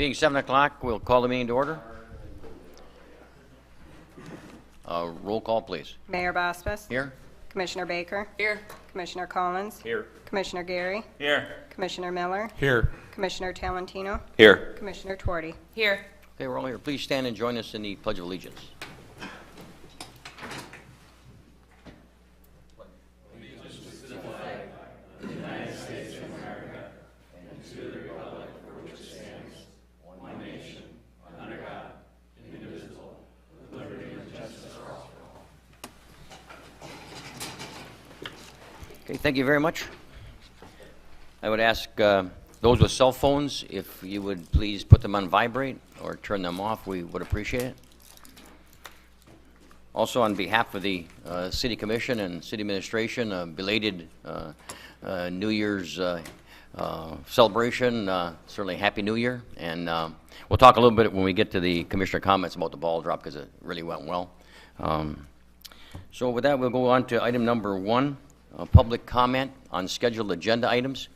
Being 7 o'clock, we'll call the meeting to order. Roll call, please. Mayor Bospas. Here. Commissioner Baker. Here. Commissioner Collins. Here. Commissioner Gary. Here. Commissioner Miller. Here. Commissioner Talentino. Here. Commissioner Twardy. Here. Okay, we're all here. Please stand and join us in the Pledge of Allegiance. Okay, thank you very much. I would ask those with cell phones, if you would please put them on vibrate or turn them off, we would appreciate it. Also, on behalf of the City Commission and City Administration, a belated New Year's celebration, certainly Happy New Year. And we'll talk a little bit when we get to the Commissioner comments about the ball drop, because it really went well. So with that, we'll go on to item number 1. Public comment on scheduled agenda items.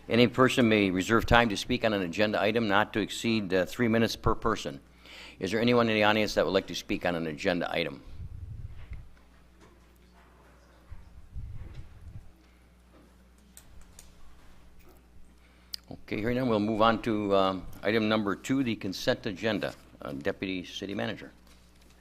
Any person may reserve time to speak on an agenda item not to exceed 3 minutes per person. Is there anyone in the audience that would like to speak on an agenda item? Okay, hearing none, we'll move on to item number 2, the consent agenda. Deputy City Manager.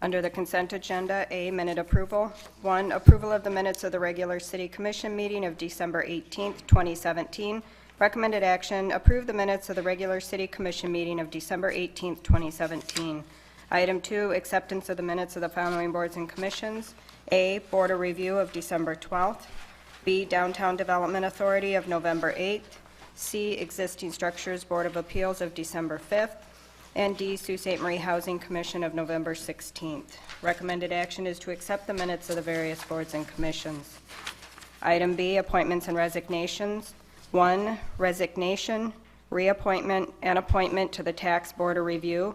Under the consent agenda, A, minute approval. 1, approval of the minutes of the regular City Commission meeting of December 18th, 2017. Recommended action, approve the minutes of the regular City Commission meeting of December 18th, 2017. Item 2, acceptance of the minutes of the following boards and commissions. A, Board of Review of December 12th. B, Downtown Development Authority of November 8th. C, Existing Structures Board of Appeals of December 5th. And D, Sault Ste. Marie Housing Commission of November 16th. Recommended action is to accept the minutes of the various boards and commissions. Item B, appointments and resignations. 1, resignation, reappointment, and appointment to the Tax Board of Review.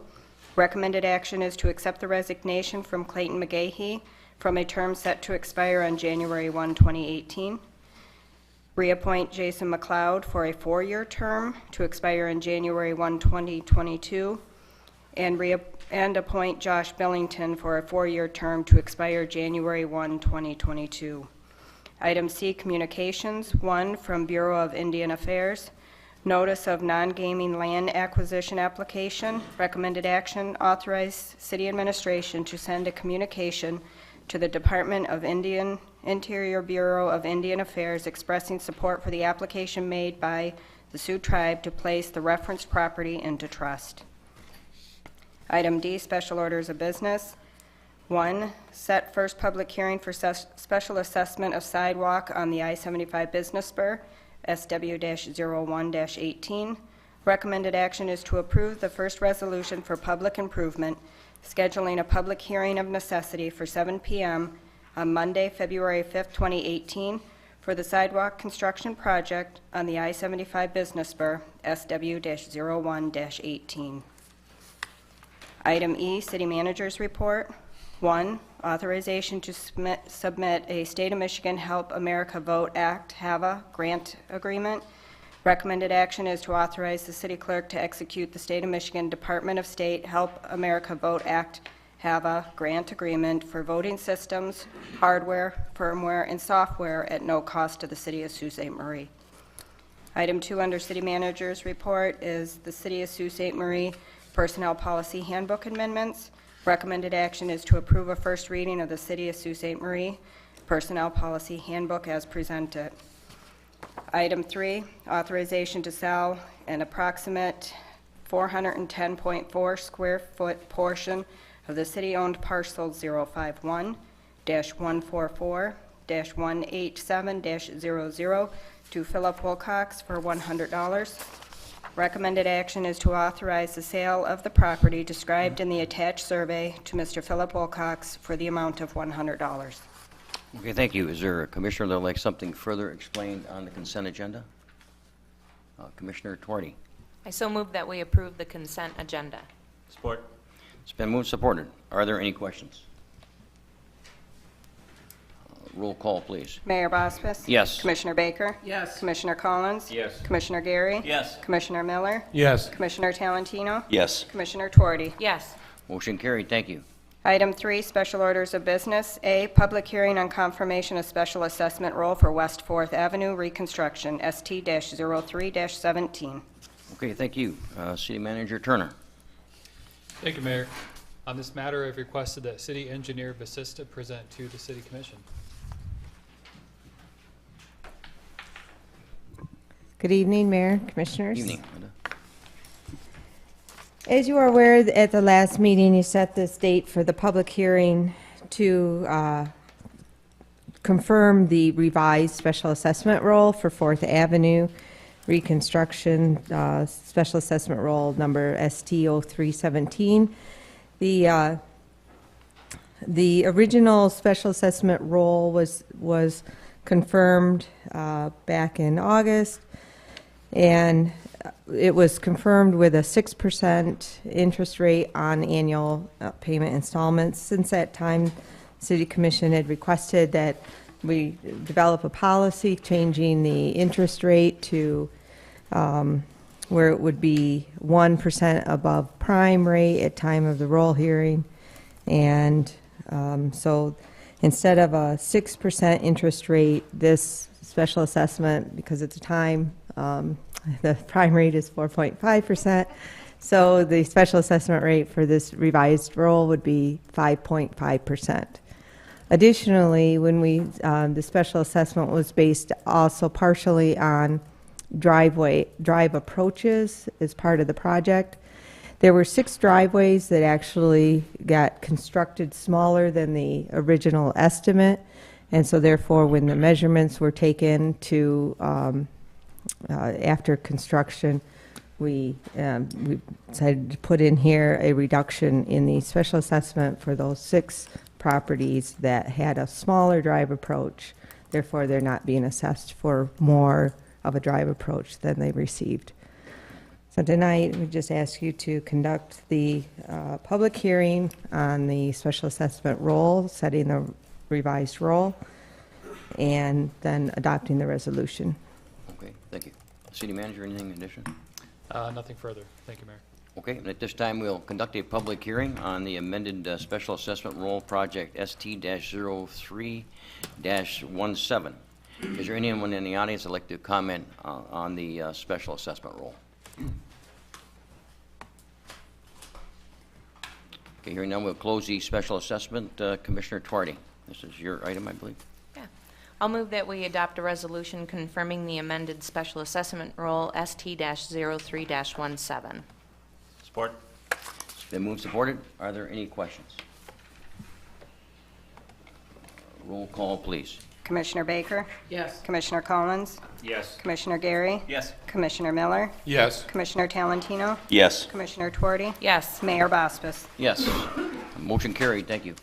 Recommended action is to accept the resignation from Clayton McGahee from a term set to expire on January 1, 2018. Reappoint Jason McLeod for a 4-year term to expire in January 1, 2022, and appoint Josh Billington for a 4-year term to expire January 1, 2022. Item C, communications. 1, from Bureau of Indian Affairs. Notice of non-gaming land acquisition application. Recommended action, authorize City Administration to send a communication to the Department of Interior Bureau of Indian Affairs expressing support for the application made by the Sioux Tribe to place the referenced property into trust. Item D, special orders of business. 1, set first public hearing for special assessment of sidewalk on the I-75 Business Spur, SW-01-18. Recommended action is to approve the first resolution for public improvement, scheduling a public hearing of necessity for 7 p.m. on Monday, February 5th, 2018, for the sidewalk construction project on the I-75 Business Spur, SW-01-18. Item E, City Manager's Report. 1, authorization to submit a State of Michigan Help America Vote Act HAVA grant agreement. Recommended action is to authorize the City Clerk to execute the State of Michigan Department of State Help America Vote Act HAVA grant agreement for voting systems, hardware, firmware, and software at no cost to the City of Sault Ste. Marie. Item 2 under City Manager's Report is the City of Sault Ste. Marie Personnel Policy Handbook Amendments. Recommended action is to approve a first reading of the City of Sault Ste. Marie Personnel Policy Handbook as presented. Item 3, authorization to sell an approximate 410.4 square foot portion of the city-owned parcel 051-144-187-00 to Philip Wilcox for $100. Recommended action is to authorize the sale of the property described in the attached survey to Mr. Philip Wilcox for the amount of $100. Okay, thank you. Is there a commissioner that would like something further explained on the consent agenda? Commissioner Twardy. I so move that we approve the consent agenda. Support. It's been moved and supported. Are there any questions? Roll call, please. Mayor Boskus? Yes. Commissioner Baker? Yes. Commissioner Collins? Yes. Commissioner Gary? Yes. Commissioner Miller? Yes. Commissioner Talentino? Yes. Commissioner Tuorty? Yes. Motion carried. Thank you. Item 3, special orders of business. A, public hearing on confirmation of special assessment roll for West 4th Avenue reconstruction, ST-03-17. Okay, thank you. City Manager Turner. Thank you, Mayor. On this matter, I've requested that City Engineer Basista present to the City Commission. Good evening, Mayor, Commissioners. Evening, Linda. As you are aware, at the last meeting, you set this date for the public hearing to confirm the revised special assessment roll for 4th Avenue reconstruction, special assessment roll number ST-0317. The original special assessment roll was confirmed back in August, and it was confirmed with a 6% interest rate on annual payment installments. Since that time, City Commission had requested that we develop a policy changing the interest rate to where it would be 1% above prime rate at time of the roll hearing. And so instead of a 6% interest rate, this special assessment, because at the time, the prime rate is 4.5%. So the special assessment rate for this revised roll would be 5.5%. Additionally, when the special assessment was based also partially on drive approaches as part of the project. There were 6 driveways that actually got constructed smaller than the original estimate. And so therefore, when the measurements were taken to after construction, we decided to put in here a reduction in the special assessment for those 6 properties that had a smaller drive approach. Therefore, they're not being assessed for more of a drive approach than they received. So tonight, we just ask you to conduct the public hearing on the special assessment roll, setting the revised roll, and then adopting the resolution. Okay, thank you. City Manager, anything in addition? Nothing further. Thank you, Mayor. Okay, and at this time, we'll conduct a public hearing on the amended special assessment roll project ST-03-17. Is there anyone in the audience that'd like to comment on the special assessment roll? Okay, hearing none, we'll close the special assessment. Commissioner Tuorty, this is your item, I believe. Yeah. I'll move that we adopt a resolution confirming the amended special assessment roll ST-03-17. Support. It's been moved, supported. Are there any questions? Roll call, please. Commissioner Baker? Yes. Commissioner Collins? Yes. Commissioner Gary? Yes. Commissioner Miller? Yes. Commissioner Talentino? Yes. Commissioner Tuorty? Yes. Mayor Boskus? Yes. Motion carried. Thank you.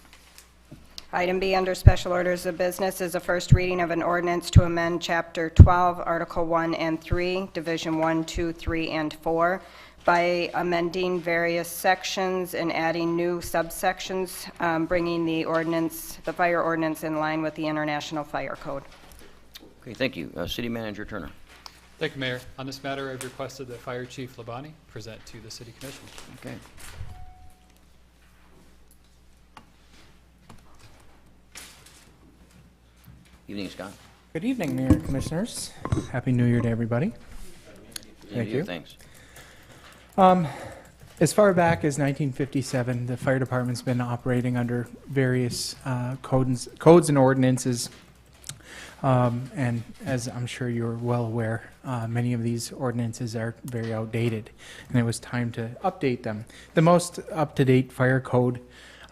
Item B under special orders of business is a first reading of an ordinance to amend Chapter 12, Article 1 and 3, Division 1, 2, 3, and 4 by amending various sections and adding new subsections, bringing the fire ordinance in line with the International Fire Code. Okay, thank you. City Manager Turner. Thank you, Mayor. On this matter, I've requested that Fire Chief Labani present to the City Commission. Okay. Evening, Scott. Good evening, Mayor and Commissioners. Happy New Year to everybody. Thank you. Thanks. As far back as 1957, the fire department's been operating under various codes and ordinances. And as I'm sure you're well aware, many of these ordinances are very outdated, and it was time to update them. The most up-to-date fire code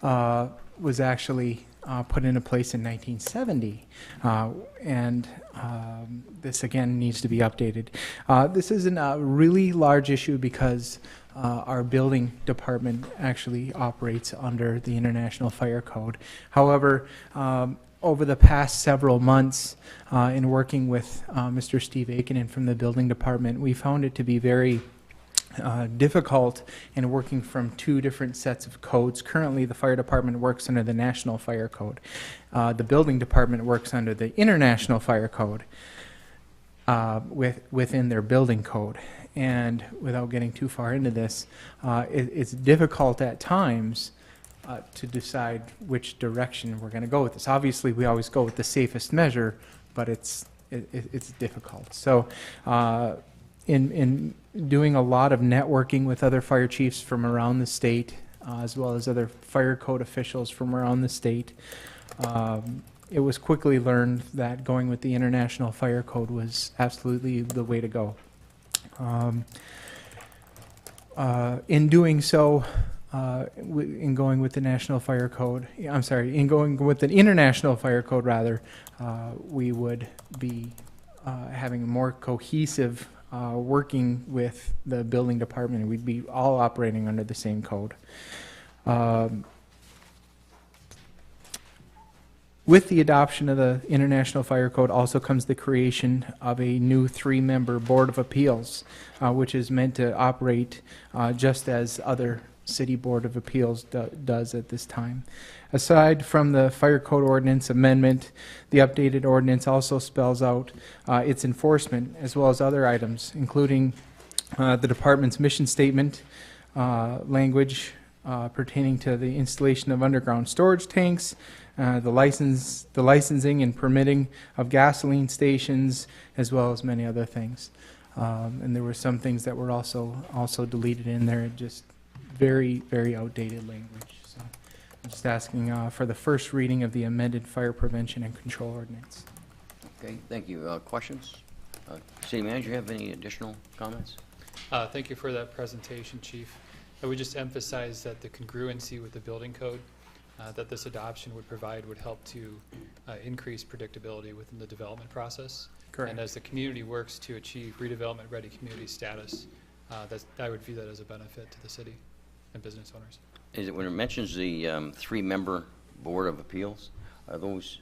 was actually put into place in 1970, and this again needs to be updated. This isn't a really large issue because our building department actually operates under the International Fire Code. However, over the past several months, in working with Mr. Steve Aikinen from the building department, we found it to be very difficult in working from two different sets of codes. Currently, the fire department works under the National Fire Code. The building department works under the International Fire Code within their building code. And without getting too far into this, it's difficult at times to decide which direction we're going to go with this. Obviously, we always go with the safest measure, but it's difficult. So in doing a lot of networking with other fire chiefs from around the state, as well as other fire code officials from around the state, it was quickly learned that going with the International Fire Code was absolutely the way to go. In doing so, in going with the National Fire Code, I'm sorry, in going with the International Fire Code rather, we would be having a more cohesive working with the building department, and we'd be all operating under the same code. With the adoption of the International Fire Code also comes the creation of a new 3-member Board of Appeals, which is meant to operate just as other City Board of Appeals does at this time. Aside from the Fire Code Ordinance amendment, the updated ordinance also spells out its enforcement as well as other items, including the department's mission statement, language pertaining to the installation of underground storage tanks, the licensing and permitting of gasoline stations, as well as many other things. And there were some things that were also deleted in there, just very, very outdated language. So I'm just asking for the first reading of the amended Fire Prevention and Control Ordinance. Okay, thank you. Questions? City Manager, have any additional comments? Thank you for that presentation, Chief. I would just emphasize that the congruency with the building code that this adoption would provide would help to increase predictability within the development process. Correct. And as the community works to achieve redevelopment-ready community status, I would view that as a benefit to the city and business owners. Is it when it mentions the 3-member Board of Appeals, are those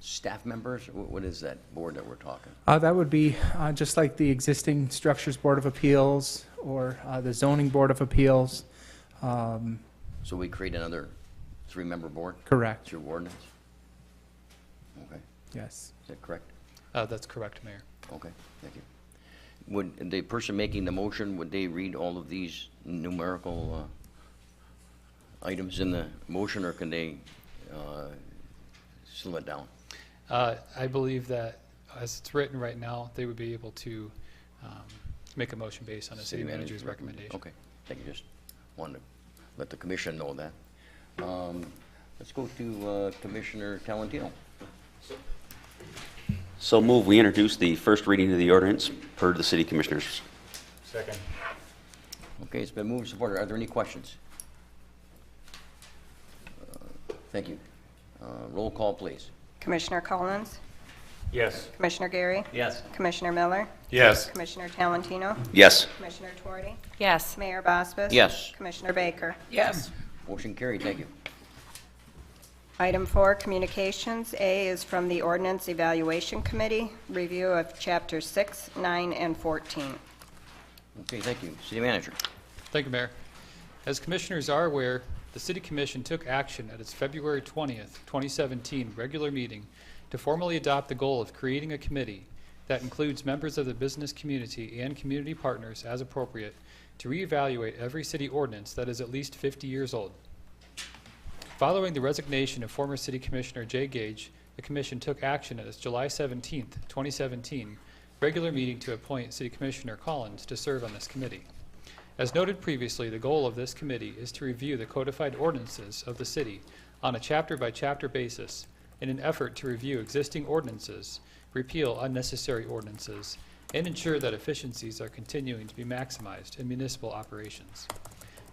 staff members? What is that board that we're talking? That would be just like the existing Structures Board of Appeals or the Zoning Board of Appeals. So we create another 3-member board? Correct. It's your ordinance? Okay, Yes. is that correct? That's correct, Mayor. Okay, thank you. Would the person making the motion, would they read all of these numerical items in the motion, or can they slow it down? I believe that as it's written right now, they would be able to make a motion based on the city manager's recommendation. Okay, thank you. Just wanted to let the commission know that. Let's go to Commissioner Talentino. So move, we introduce the first reading of the ordinance per the city commissioners. Second. Okay, it's been moved and supported. Are there any questions? Thank you. Roll call, please. Commissioner Collins? Yes. Commissioner Gary? Yes. Commissioner Miller? Yes. Commissioner Talentino? Yes. Commissioner Tuorty? Yes. Mayor Bosbis? Yes. Commissioner Baker? Yes. Motion carried. Thank you. Item 4, communications. A is from the Ordinance Evaluation Committee, review of Chapters 6, 9, and 14. Okay, thank you. City Manager. Thank you, Mayor. As commissioners are aware, the City Commission took action at its February 20th, 2017 regular meeting to formally adopt the goal of creating a committee that includes members of the business community and community partners as appropriate to reevaluate every city ordinance that is at least 50 years old. Following the resignation of former City Commissioner Jay Gage, the Commission took action at its July 17th, 2017 regular meeting to appoint City Commissioner Collins to serve on this committee. As noted previously, the goal of this committee is to review the codified ordinances of the city on a chapter-by-chapter basis in an effort to review existing ordinances, repeal unnecessary ordinances, and ensure that efficiencies are continuing to be maximized in municipal operations.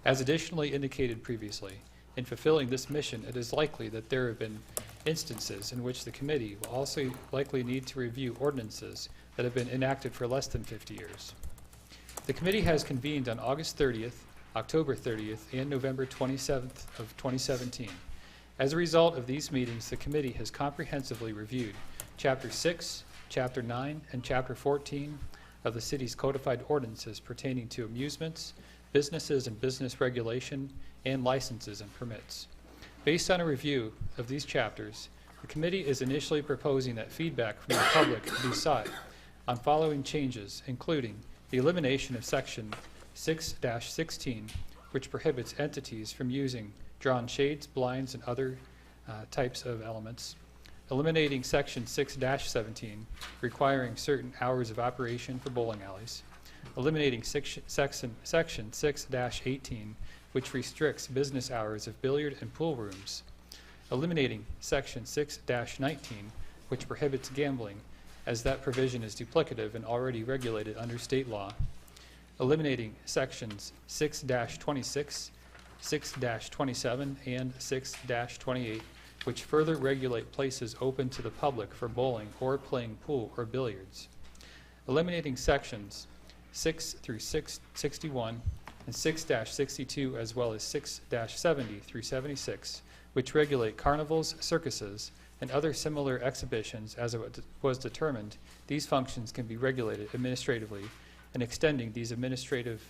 As additionally indicated previously, in fulfilling this mission, it is likely that there have been instances in which the committee will also likely need to review ordinances that have been enacted for less than 50 years. The committee has convened on August 30th, October 30th, and November 27th of 2017. As a result of these meetings, the committee has comprehensively reviewed Chapter 6, Chapter 9, and Chapter 14 of the city's codified ordinances pertaining to amusements, businesses and business regulation, and licenses and permits. Based on a review of these chapters, the committee is initially proposing that feedback from the public be sought on following changes, including the elimination of Section 6-16, which prohibits entities from using drawn shades, blinds, and other types of elements, eliminating Section 6-17, requiring certain hours of operation for bowling alleys, eliminating Section 6-18, which restricts business hours of billiard and pool rooms, eliminating Section 6-19, which prohibits gambling, as that provision is duplicative and already regulated under state law, eliminating Sections 6-26, 6-27, and 6-28, which further regulate places open to the public for bowling or playing pool or billiards, eliminating Sections 6-61 and 6-62, as well as 6-70 through 76, which regulate carnivals, circuses, and other similar exhibitions. As it was determined, these functions can be regulated administratively, and extending these administrative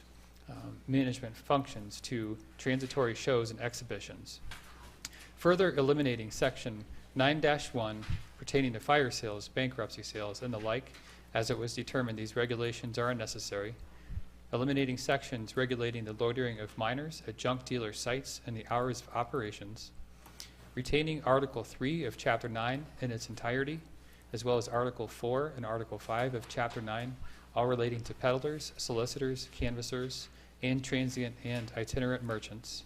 management functions to transitory shows and exhibitions. Further eliminating Section 9-1 pertaining to fire sales, bankruptcy sales, and the like, as it was determined these regulations are unnecessary. Eliminating sections regulating the loitering of minors at junk dealer sites and the hours of operations. Retaining Article 3 of Chapter 9 in its entirety, as well as Article 4 and Article 5 of Chapter 9, all relating to peddlers, solicitors, canvassers, and transient and itinerant merchants.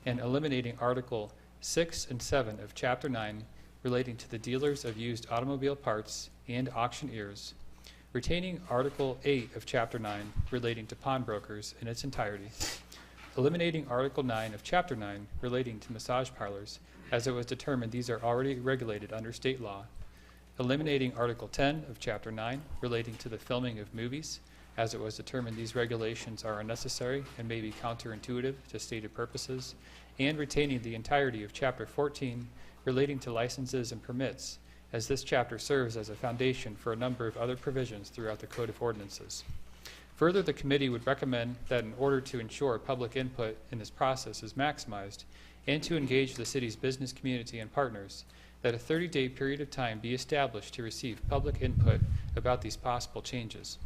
And eliminating Article 6 and 7 of Chapter 9 relating to the dealers of used automobile parts and auctioneers, retaining Article 8 of Chapter 9 relating to pawnbrokers in its entirety, eliminating Article 9 of Chapter 9 relating to massage parlors, as it was determined these are already regulated under state law, eliminating Article 10 of Chapter 9 relating to the filming of movies, as it was determined these regulations are unnecessary and may be counterintuitive to stated purposes, and retaining the entirety of Chapter 14 relating to licenses and permits, as this chapter serves as a foundation for a number of other provisions throughout the Code of Ordinances. Further, the committee would recommend that in order to ensure public input in this process is maximized and to engage the city's business community and partners, that a 30-day period of time be established to receive public input about these possible changes.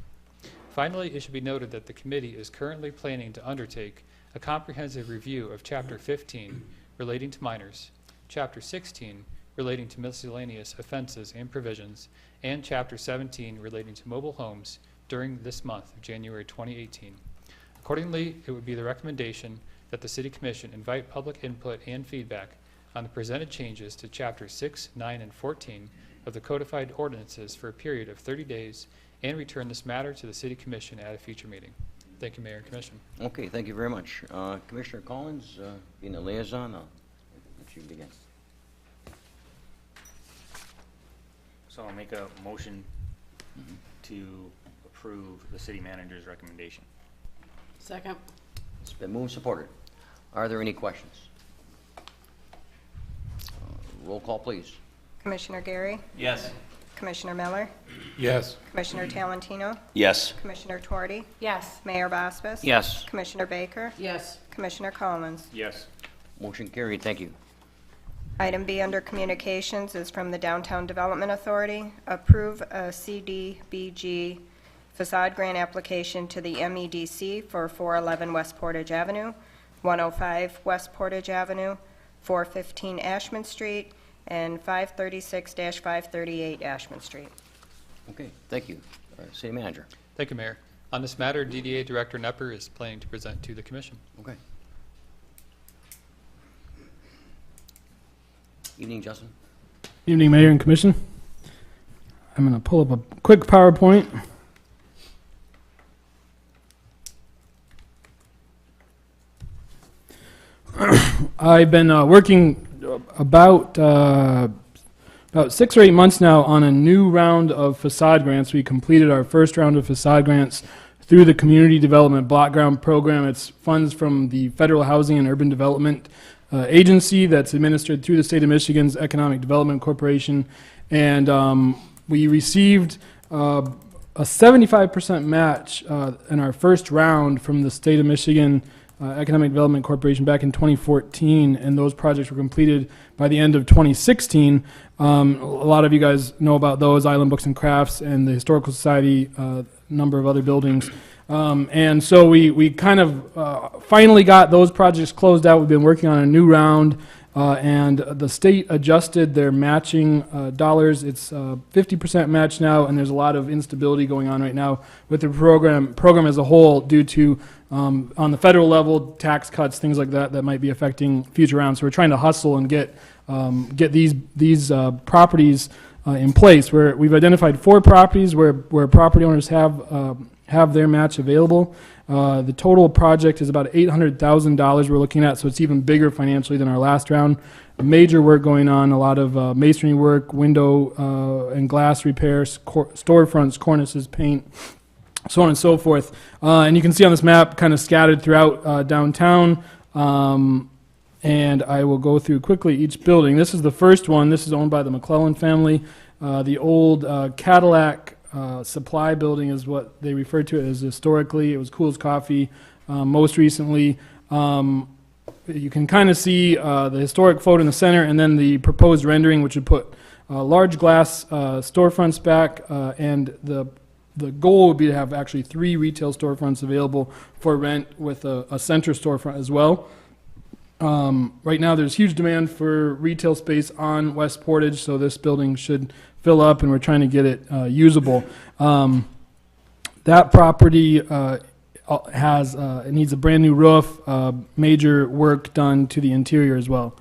Finally, it should be noted that the committee is currently planning to undertake a comprehensive review of Chapter 15 relating to minors, Chapter 16 relating to miscellaneous offenses and provisions, and Chapter 17 relating to mobile homes during this month of January 2018. Accordingly, it would be the recommendation that the City Commission invite public input and feedback on the presented changes to Chapters 6, 9, and 14 of the codified ordinances for a period of 30 days and return this matter to the City Commission at a future meeting. Thank you, Mayor and Commission. Okay, thank you very much. Commissioner Collins, being the liaison, I'll let you begin. So I'll make a motion to approve the city manager's recommendation. Second. It's been moved and supported. Are there any questions? Roll call, please. Commissioner Gary, Yes. Commissioner Miller, Yes. Commissioner Talentino, Yes. Commissioner Tuarty, Yes. Mayor Bospas. Yes. Commissioner Baker, Yes. Commissioner Collins. Yes. Motion carried. Thank you. Item B under communications is from the Downtown Development Authority. Approve a CDBG facade grant application to the MEDC for 411 West Portage Avenue, 105 West Portage Avenue, 415 Ashman Street, and 536-538 Ashman Street. Okay, thank you. City Manager. Thank you, Mayor. On this matter, DDA Director Nepper is planning to present to the Commission. Okay. Evening, Justin. Evening, Mayor and Commission. I'm going to pull up a quick PowerPoint. I've been working about 6 or 8 months now on a new round of facade grants. We completed our first round of facade grants through the Community Development Block Grant Program. It's funds from the Federal Housing and Urban Development Agency that's administered through the State of Michigan's Economic Development Corporation. And we received a 75% match in our first round from the state of Michigan Economic Development Corporation back in 2014, and those projects were completed by the end of 2016. A lot of you guys know about those, Island Books and Crafts and the Historical Society, number of other buildings. And so we kind of finally got those projects closed out. We've been working on a new round, and the state adjusted their matching dollars. It's 50% match now, and there's a lot of instability going on right now with the program as a whole due to, on the federal level, tax cuts, things like that might be affecting future rounds. So we're trying to hustle and get these properties in place. We've identified 4 properties where property owners have their match available. The total project is about $800,000 we're looking at, so it's even bigger financially than our last round. Major work going on, a lot of masonry work, window and glass repairs, storefronts, cornices, paint, so on and so forth. And you can see on this map kind of scattered throughout downtown. And I will go through quickly each building. This is the first one. This is owned by the McClellan family. The old Cadillac Supply building is what they refer to it as historically. It was Cool's Coffee. Most recently, you can kind of see the historic photo in the center, and then the proposed rendering, which would put large glass storefronts back, and the goal would be to have actually 3 retail storefronts available for rent with a center storefront as well. Right now there's huge demand for retail space on West Portage, so this building should fill up, and we're trying to get it usable. That property it needs a brand new roof, major work done to the interior as well.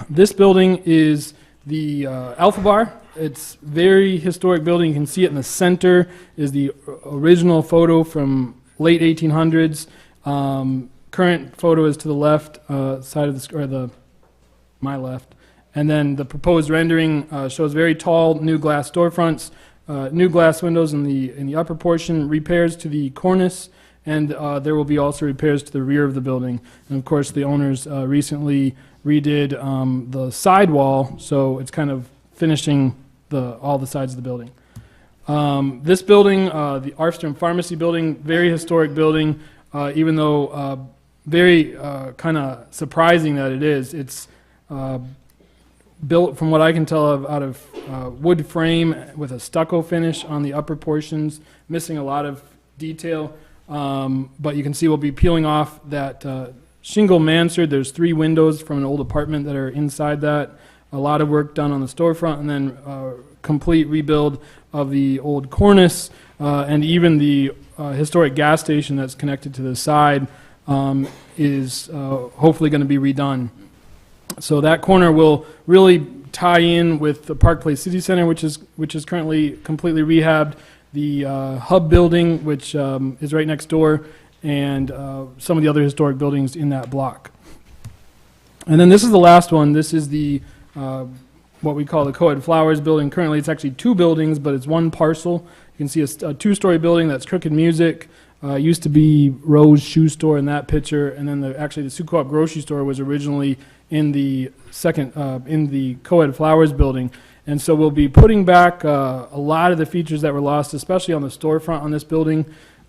This building is the Alpha Bar. It's very historic building. You can see it in the center is the original photo from late 1800s. Current photo is to the left side of my left. And then the proposed rendering shows very tall new glass storefronts, new glass windows in the upper portion, repairs to the cornice, and there will be also repairs to the rear of the building. And of course, the owners recently redid the sidewall, so it's kind of finishing all the sides of the building. This building, the Arfstrom Pharmacy building, very historic building, even though very kind of surprising that it is. It's built, from what I can tell, out of wood frame with a stucco finish on the upper portions, missing a lot of detail. But you can see we'll be peeling off that shingle mansard. There's 3 windows from an old apartment that are inside that. A lot of work done on the storefront, and then complete rebuild of the old cornice, and even the historic gas station that's connected to the side is hopefully going to be redone. So that corner will really tie in with the Park Place City Center, which is currently completely rehabbed, the Hub building, which is right next door, and some of the other historic buildings in that block. And then this is the last one. This is the what we call the Co-ed Flowers building. Currently it's actually 2 buildings, but it's 1 parcel. You can see a 2-story building that's Crooked Music. Used to be Rose Shoe Store in that picture, and then actually the Sioux Co-op Grocery Store was originally in the in the Co-ed Flowers building. And so we'll be putting back a lot of the features that were lost, especially on the storefront on this building.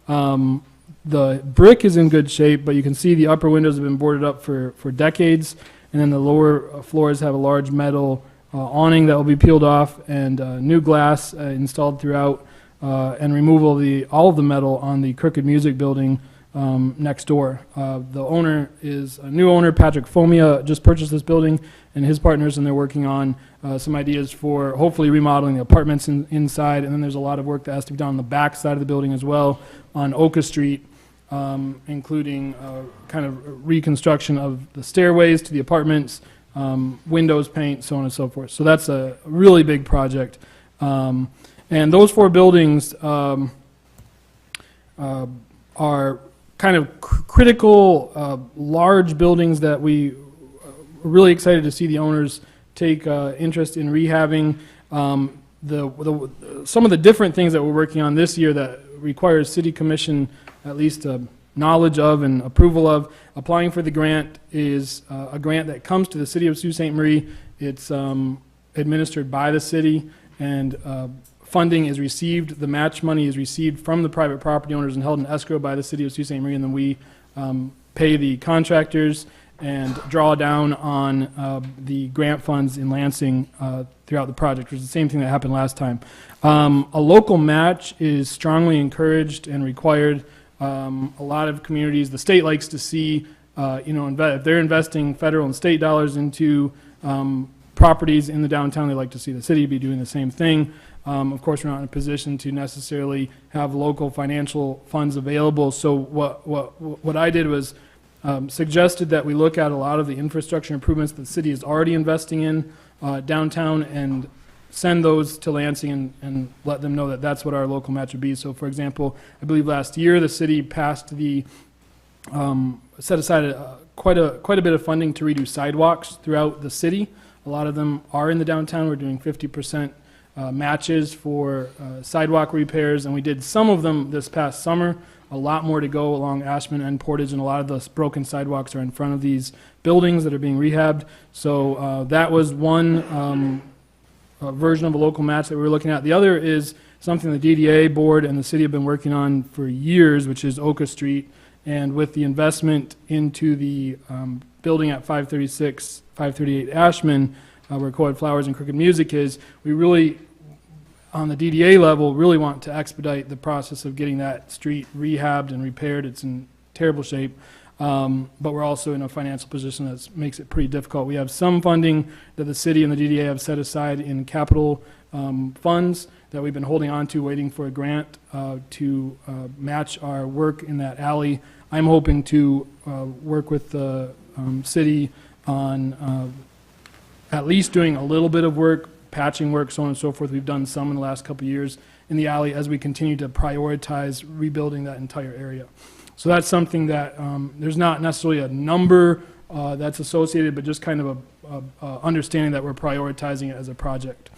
The brick is in good shape, but you can see the upper windows have been boarded up for decades, and then the lower floors have a large metal awning that will be peeled off, and new glass installed throughout, and removal of all of the metal on the Crooked Music building next door. The owner is a new owner, Patrick Fomia, just purchased this building, and his partners, and they're working on some ideas for hopefully remodeling the apartments inside, and then there's a lot of work that has to be done on the back side of the building as well, on Oka Street, including kind of reconstruction of the stairways to the apartments, windows, paint, so on and so forth. So that's a really big project. And those 4 buildings are kind of critical, large buildings that we are really excited to see the owners take interest in rehabbing. Some of the different things that we're working on this year that requires City Commission at least knowledge of and approval of. Applying for the grant is a grant that comes to the City of Sault Ste. Marie. It's administered by the city, and funding is received, the match money is received from the private property owners and held in escrow by the city of Sault Ste. Marie, and then we pay the contractors and draw down on the grant funds in Lansing throughout the project, which is the same thing that happened last time. A local match is strongly encouraged and required. A lot of communities, the state likes to see, if they're investing federal and state dollars into properties in the downtown, they like to see the city be doing the same thing. Of course, we're not in a position to necessarily have local financial funds available. So what I did was suggested that we look at a lot of the infrastructure improvements that the city is already investing in downtown and send those to Lansing and let them know that that's what our local match would be. So, for example, I believe last year the city passed set aside quite a bit of funding to redo sidewalks throughout the city. A lot of them are in the downtown. We're doing 50% matches for sidewalk repairs, and we did some of them this past summer. A lot more to go along Ashman and Portage, and a lot of the broken sidewalks are in front of these buildings that are being rehabbed. So that was one version of a local match that we were looking at. The other is something the DDA board and the city have been working on for years, which is Oka Street. And with the investment into the building at 536, 538 Ashman, where Co-ed Flowers and Crooked Music is, we really, on the DDA level, really want to expedite the process of getting that street rehabbed and repaired. It's in terrible shape, but we're also in a financial position that makes it pretty difficult. We have some funding that the city and the DDA have set aside in capital funds that we've been holding on to, waiting for a grant to match our work in that alley. I'm hoping to work with the city on at least doing a little bit of work, patching work, so on and so forth. We've done some in the last couple of years in the alley as we continue to prioritize rebuilding that entire area. So that's something that there's not necessarily a number that's associated, but just kind of a understanding that we're prioritizing it as a project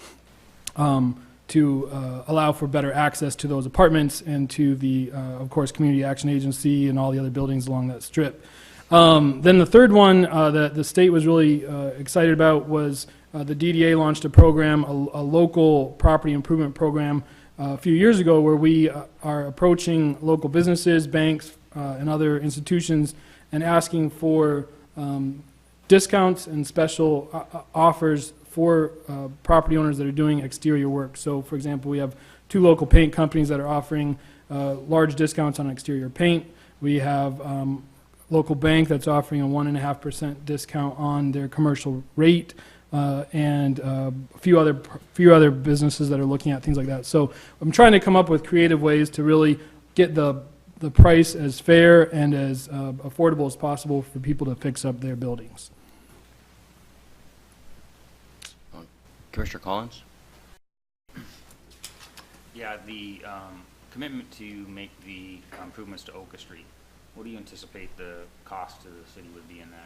to allow for better access to those apartments and to the, of course, Community Action Agency and all the other buildings along that strip. Then the third one that the state was really excited about was the DDA launched a program, a local property improvement program a few years ago, where we are approaching local businesses, banks, and other institutions and asking for discounts and special offers for property owners that are doing exterior work. So, for example, we have 2 local paint companies that are offering large discounts on exterior paint. We have local bank that's offering a 1.5% discount on their commercial rate, and a few other businesses that are looking at things like that. So I'm trying to come up with creative ways to really get the price as fair and as affordable as possible for people to fix up their buildings. Commissioner Collins? Yeah, the commitment to make the improvements to Oka Street, what do you anticipate the cost to the city would be in that?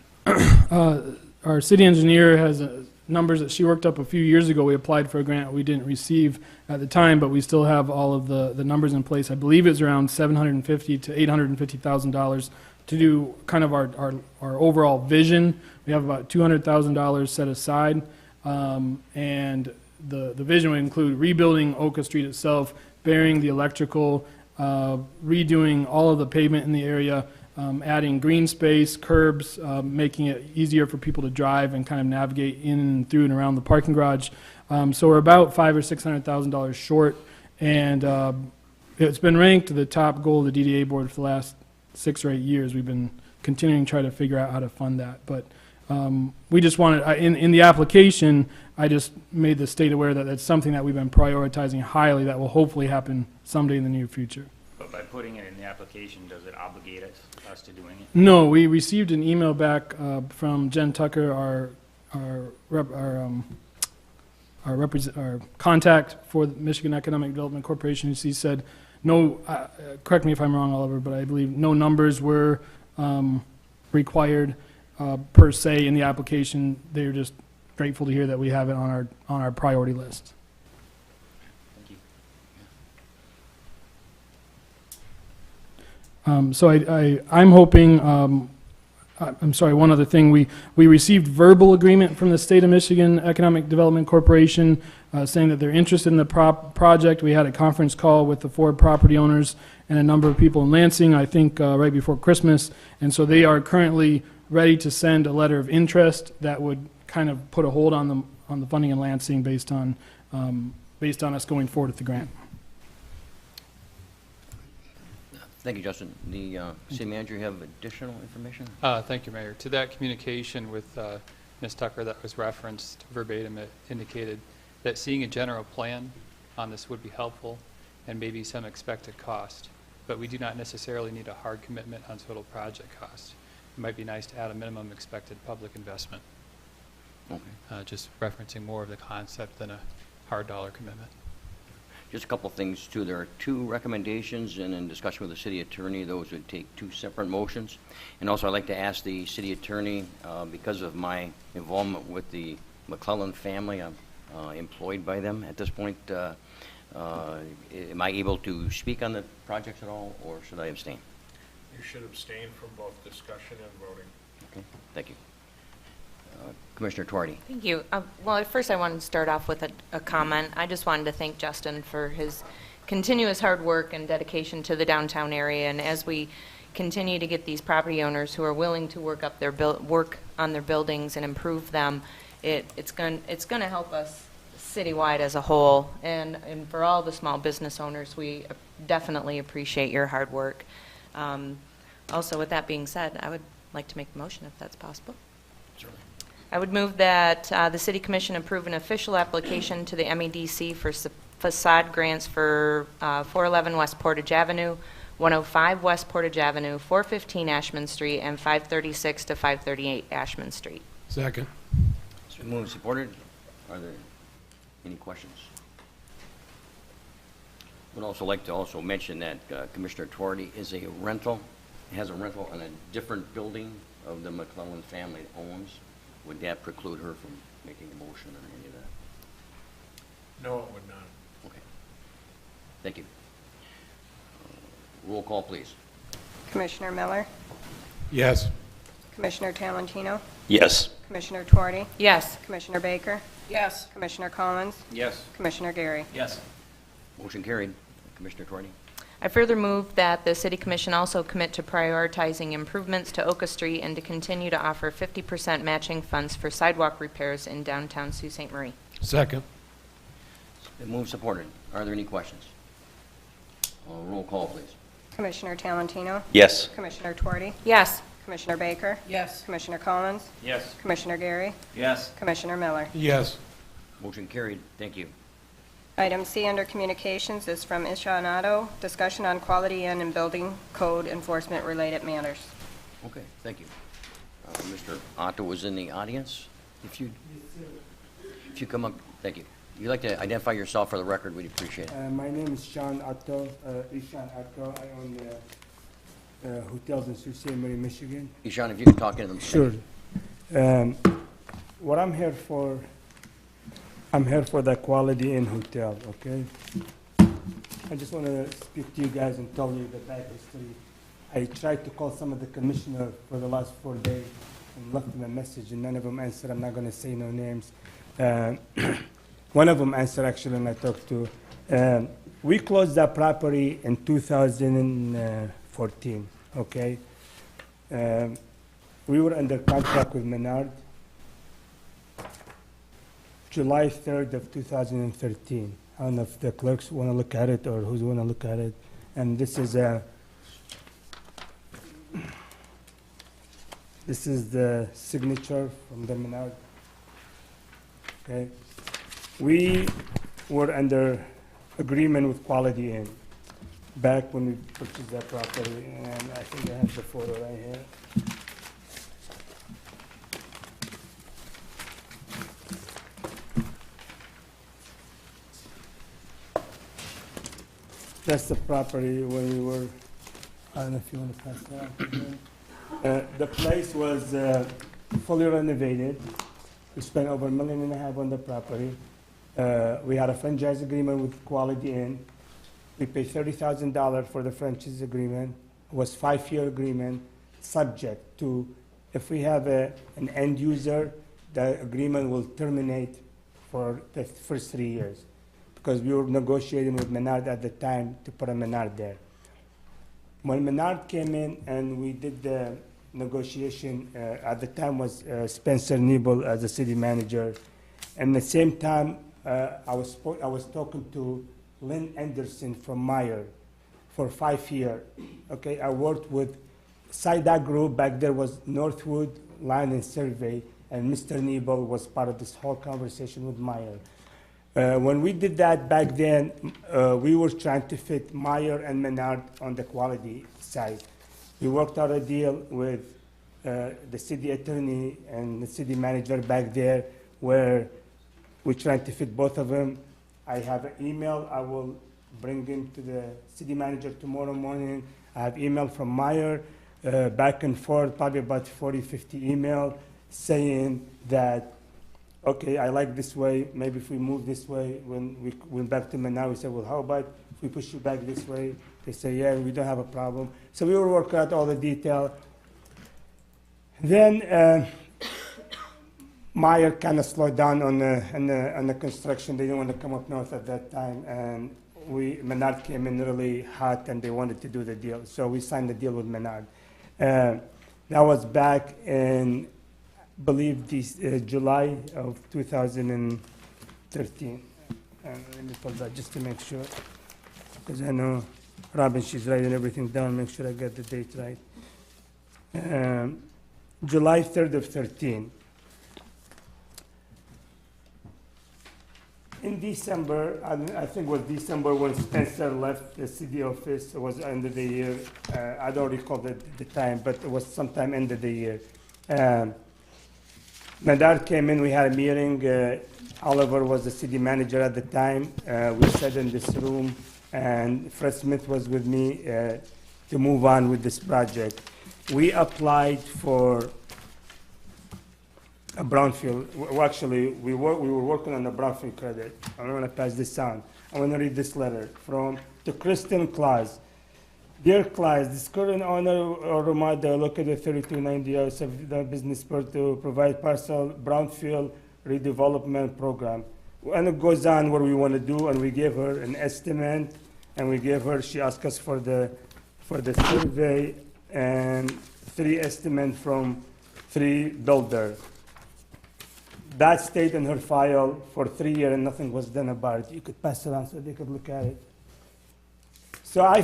Our city engineer has numbers that she worked up a few years ago. We applied for a grant we didn't receive at the time, but we still have all of the numbers in place. I believe it's around $750,000 to $850,000 to do kind of our overall vision. We have about $200,000 set aside, and the vision would include rebuilding Oka Street itself, burying the electrical, redoing all of the pavement in the area, adding green space, curbs, making it easier for people to drive and kind of navigate in and through and around the parking garage. So we're about $500,000 or $600,000 short, and it's been ranked the top goal of the DDA board for the last 6 or 8 years. We've been continuing to try to figure out how to fund that, but we just wanted, in the application, I just made the state aware that that's something that we've been prioritizing highly that will hopefully happen someday in the near future. But by putting it in the application, does it obligate us to doing it? No, we received an email back from Jen Tucker, our contact for the Michigan Economic Development Corporation. She said, no, correct me if I'm wrong, Oliver, but I believe no numbers were required per se in the application. They're just grateful to hear that we have it on our priority list. Thank you. So I'm hoping, I'm sorry, one other thing, we received verbal agreement from the State of Michigan Economic Development Corporation saying that they're interested in the project. We had a conference call with the 4 property owners and a number of people in Lansing, I think right before Christmas, and so they are currently ready to send a letter of interest that would kind of put a hold on the funding in Lansing based on us going forward with the grant. Thank you, Justin. The city manager, you have additional information? Thank you, Mayor. To that communication with Ms. Tucker that was referenced verbatim, it indicated that seeing a general plan on this would be helpful and maybe some expected cost, but we do not necessarily need a hard commitment on total project cost. It might be nice to add a minimum expected public investment, Okay. just referencing more of the concept than a hard dollar commitment. Just a couple of things, too. There are 2 recommendations, and in discussion with the city attorney, those would take 2 separate motions. And also, I'd like to ask the city attorney, because of my involvement with the McClellan family, I'm employed by them at this point. Am I able to speak on the projects at all, or should I abstain? You should abstain from both discussion and voting. Okay, thank you. Commissioner Tuardi. Thank you. Well, at first I wanted to start off with a comment. I just wanted to thank Justin for his continuous hard work and dedication to the downtown area. And as we continue to get these property owners who are willing to work on their buildings and improve them, it's going to help us citywide as a whole. And for all the small business owners, we definitely appreciate your hard work. Also, with that being said, I would like to make a motion if that's possible. Certainly. I would move that the City Commission approve an official application to the MEDC for facade grants for 411 West Portage Avenue, 105 West Portage Avenue, 415 Ashman Street, and 536 to 538 Ashman Street. Second. It's been moved and supported. Are there any questions? Would also like to also mention that Commissioner Tuardi has a rental in a different building of the McClellan family owns. Would that preclude her from making a motion or any of that? No, it would not. Okay. Thank you. Roll call, please. Commissioner Miller, Yes. Commissioner Talentino, Yes. Commissioner Tuardi, Yes. Commissioner Baker, Yes. Commissioner Collins, Yes. Commissioner Gary. Yes. Motion carried. Commissioner Tuardi. I further move that the City Commission also commit to prioritizing improvements to Oka Street and to continue to offer 50% matching funds for sidewalk repairs in downtown Sault Ste. Marie. Second. It's been moved and supported. Are there any questions? Roll call, please. Commissioner Talentino, Yes. Commissioner Tuardi, Yes. Commissioner Baker, Yes. Commissioner Collins, Yes. Commissioner Gary, Yes. Commissioner Miller. Yes. Motion carried. Thank you. Item C under Communications is from Isha Nato, discussion on quality and building code enforcement related matters. Okay, thank you. Mr. Otto was in the audience. If you come up, thank you. If you'd like to identify yourself for the record, we'd appreciate it. My name is Sean Otto, Ishan Otto. I own hotels in Sault Ste. Marie, Michigan. Ishan, if you could talk into them. Sure. What I'm here for the Quality Inn Hotel, okay? I just want to speak to you guys and tell you the back history. I tried to call some of the commissioners for the last 4 days and left them a message, and none of them answered. I'm not going to say no names. One of them answered, actually, and I talked to. We closed that property in 2014, okay? We were under contract with Menard. July 3rd of 2013. I don't know if the clerks want to look at it or who's want to look at it. And this is the signature from the Menard. Okay. We were under agreement with Quality Inn back when we purchased that property, and I think I have the photo right here. That's the property where we were. I don't know if you want to pass that. The place was fully renovated. We spent over $1.5 million on the property. We had a franchise agreement with Quality Inn. We paid $30,000 for the franchise agreement. It was a 5-year agreement, subject to if we have an end user, the agreement will terminate for the first 3 years, because we were negotiating with Menard at the time to put a Menard there. When Menard came in and we did the negotiation, at the time was Spencer Niebel as the city manager. And at the same time, I was talking to Lynn Anderson from Meyer for 5 years. Okay, I worked with SIDA Group. Back there was Northwood Line and Survey, and Mr. Niebel was part of this whole conversation with Meyer. When we did that back then, we were trying to fit Meyer and Menard on the quality side. We worked out a deal with the city attorney and the city manager back there, where we're trying to fit both of them. I have an email. I will bring him to the city manager tomorrow morning. I have email from Meyer, back and forth, probably about 40, 50 email saying that, okay, I like this way. Maybe if we move this way, when we went back to Menard, we said, well, how about if we push you back this way? They say, yeah, we don't have a problem. So we were working out all the detail. Then Meyer kind of slowed down on the construction. They didn't want to come up north at that time, and Menard came in really hot, and they wanted to do the deal. So we signed the deal with Menard. That was back in, I believe, July of 2013. Let me pull that just to make sure, because I know Robin, she's writing everything down, make sure I get the date right. July 3rd of 13. In December, I think it was December when Spencer left the city office. It was end of the year. I don't recall the time, but it was sometime end of the year. Menard came in, we had a meeting. Oliver was the city manager at the time. We sat in this room, and Fred Smith was with me to move on with this project. We applied for a brownfield. Actually, we were working on a brownfield credit. I'm going to pass this on. I want to read this letter to Kristen Claus. Dear Claus, this current owner or Ramada located 3290 hours of the business part to provide parcel brownfield redevelopment program. And it goes on what we want to do, and we gave her an estimate, and she asked us for the survey and 3 estimates from 3 builders. That stayed in her file for 3 years, and nothing was done about it. You could pass it on so they could look at it. So I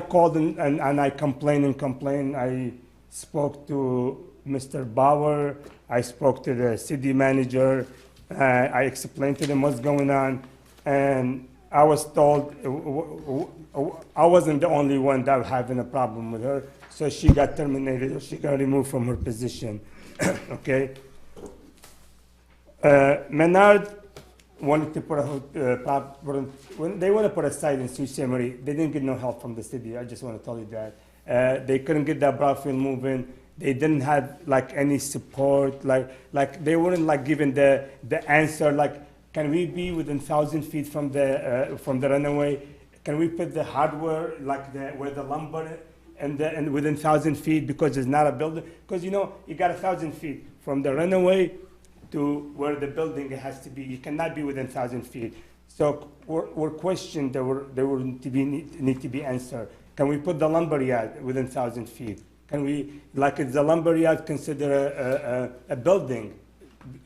called and I complained. I spoke to Mr. Bauer. I spoke to the city manager. I explained to them what's going on. And I was told I wasn't the only one that was having a problem with her. So she got terminated, or she got removed from her position. Okay? Menard wanted to put when they want to put a site in Sault Ste. Marie, they didn't get no help from the city. I just want to tell you that. They couldn't get that brownfield moving. They didn't have like any support. Like they weren't like given the answer. Like, can we be within 1,000 feet from the runway? Can we put the hardware like where the lumber and within 1,000 feet, because it's not a building? Because you got 1,000 feet from the runway to where the building has to be. You cannot be within 1,000 feet. So we're questioned that need to be answered. Can we put the lumberyard within 1,000 feet? Can we, is the lumberyard consider a building?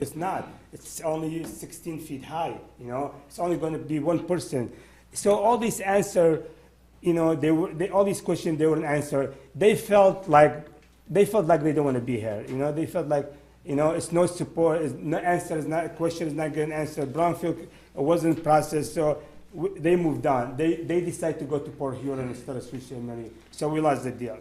It's not. It's only 16 feet high. It's only going to be one person. So all these answers, all these questions they weren't answered. They felt like they don't want to be here. They felt like. It's no support, it's no answer, it's not a question, is not getting answered. Brownfield wasn't processed, so they moved on. They decided to go to Port Huron instead of Sault Ste. Marie. So we lost the deal.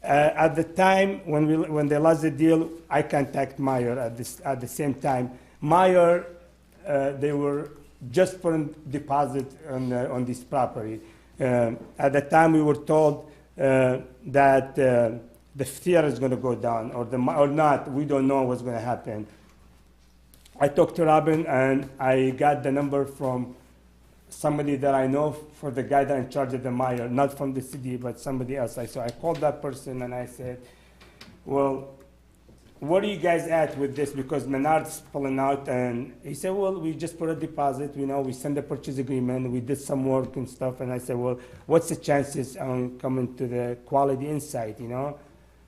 At the time when they lost the deal, I contacted Meyer at the same time. Meyer, they were just putting deposit on this property. At the time, we were told that the theater is going to go down, or not. We don't know what's going to happen. I talked to Robin, and I got the number from somebody that I know for the guy that in charge of the Meyer, not from the city, but somebody else. So I called that person, and I said, well, where are you guys at with this? Because Menard's pulling out, and he said, well, we just put a deposit, we send a purchase agreement, we did some work and stuff, and I said, well, what's the chances on coming to the quality inside,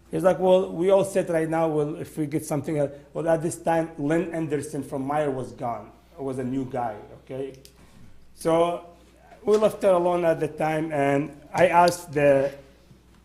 He's like, well, we all said right now, well, if we get something else. Well, at this time, Lynn Anderson from Meyer was gone. It was a new guy, okay? So we left her alone at the time, and I asked the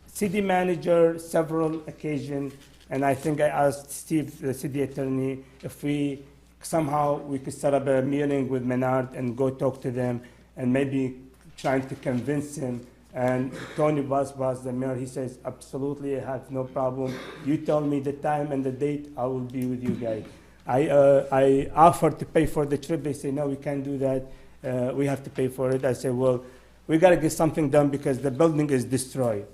city manager several occasions, and I think I asked Steve, the city attorney, if we could set up a meeting with Menard and go talk to them and maybe trying to convince him. And Tony Bas, the mayor, he says, absolutely, I have no problem. You tell me the time and the date, I will be with you guys. I offered to pay for the trip. They say, no, we can't do that. We have to pay for it. I said, well, we got to get something done because the building is destroyed.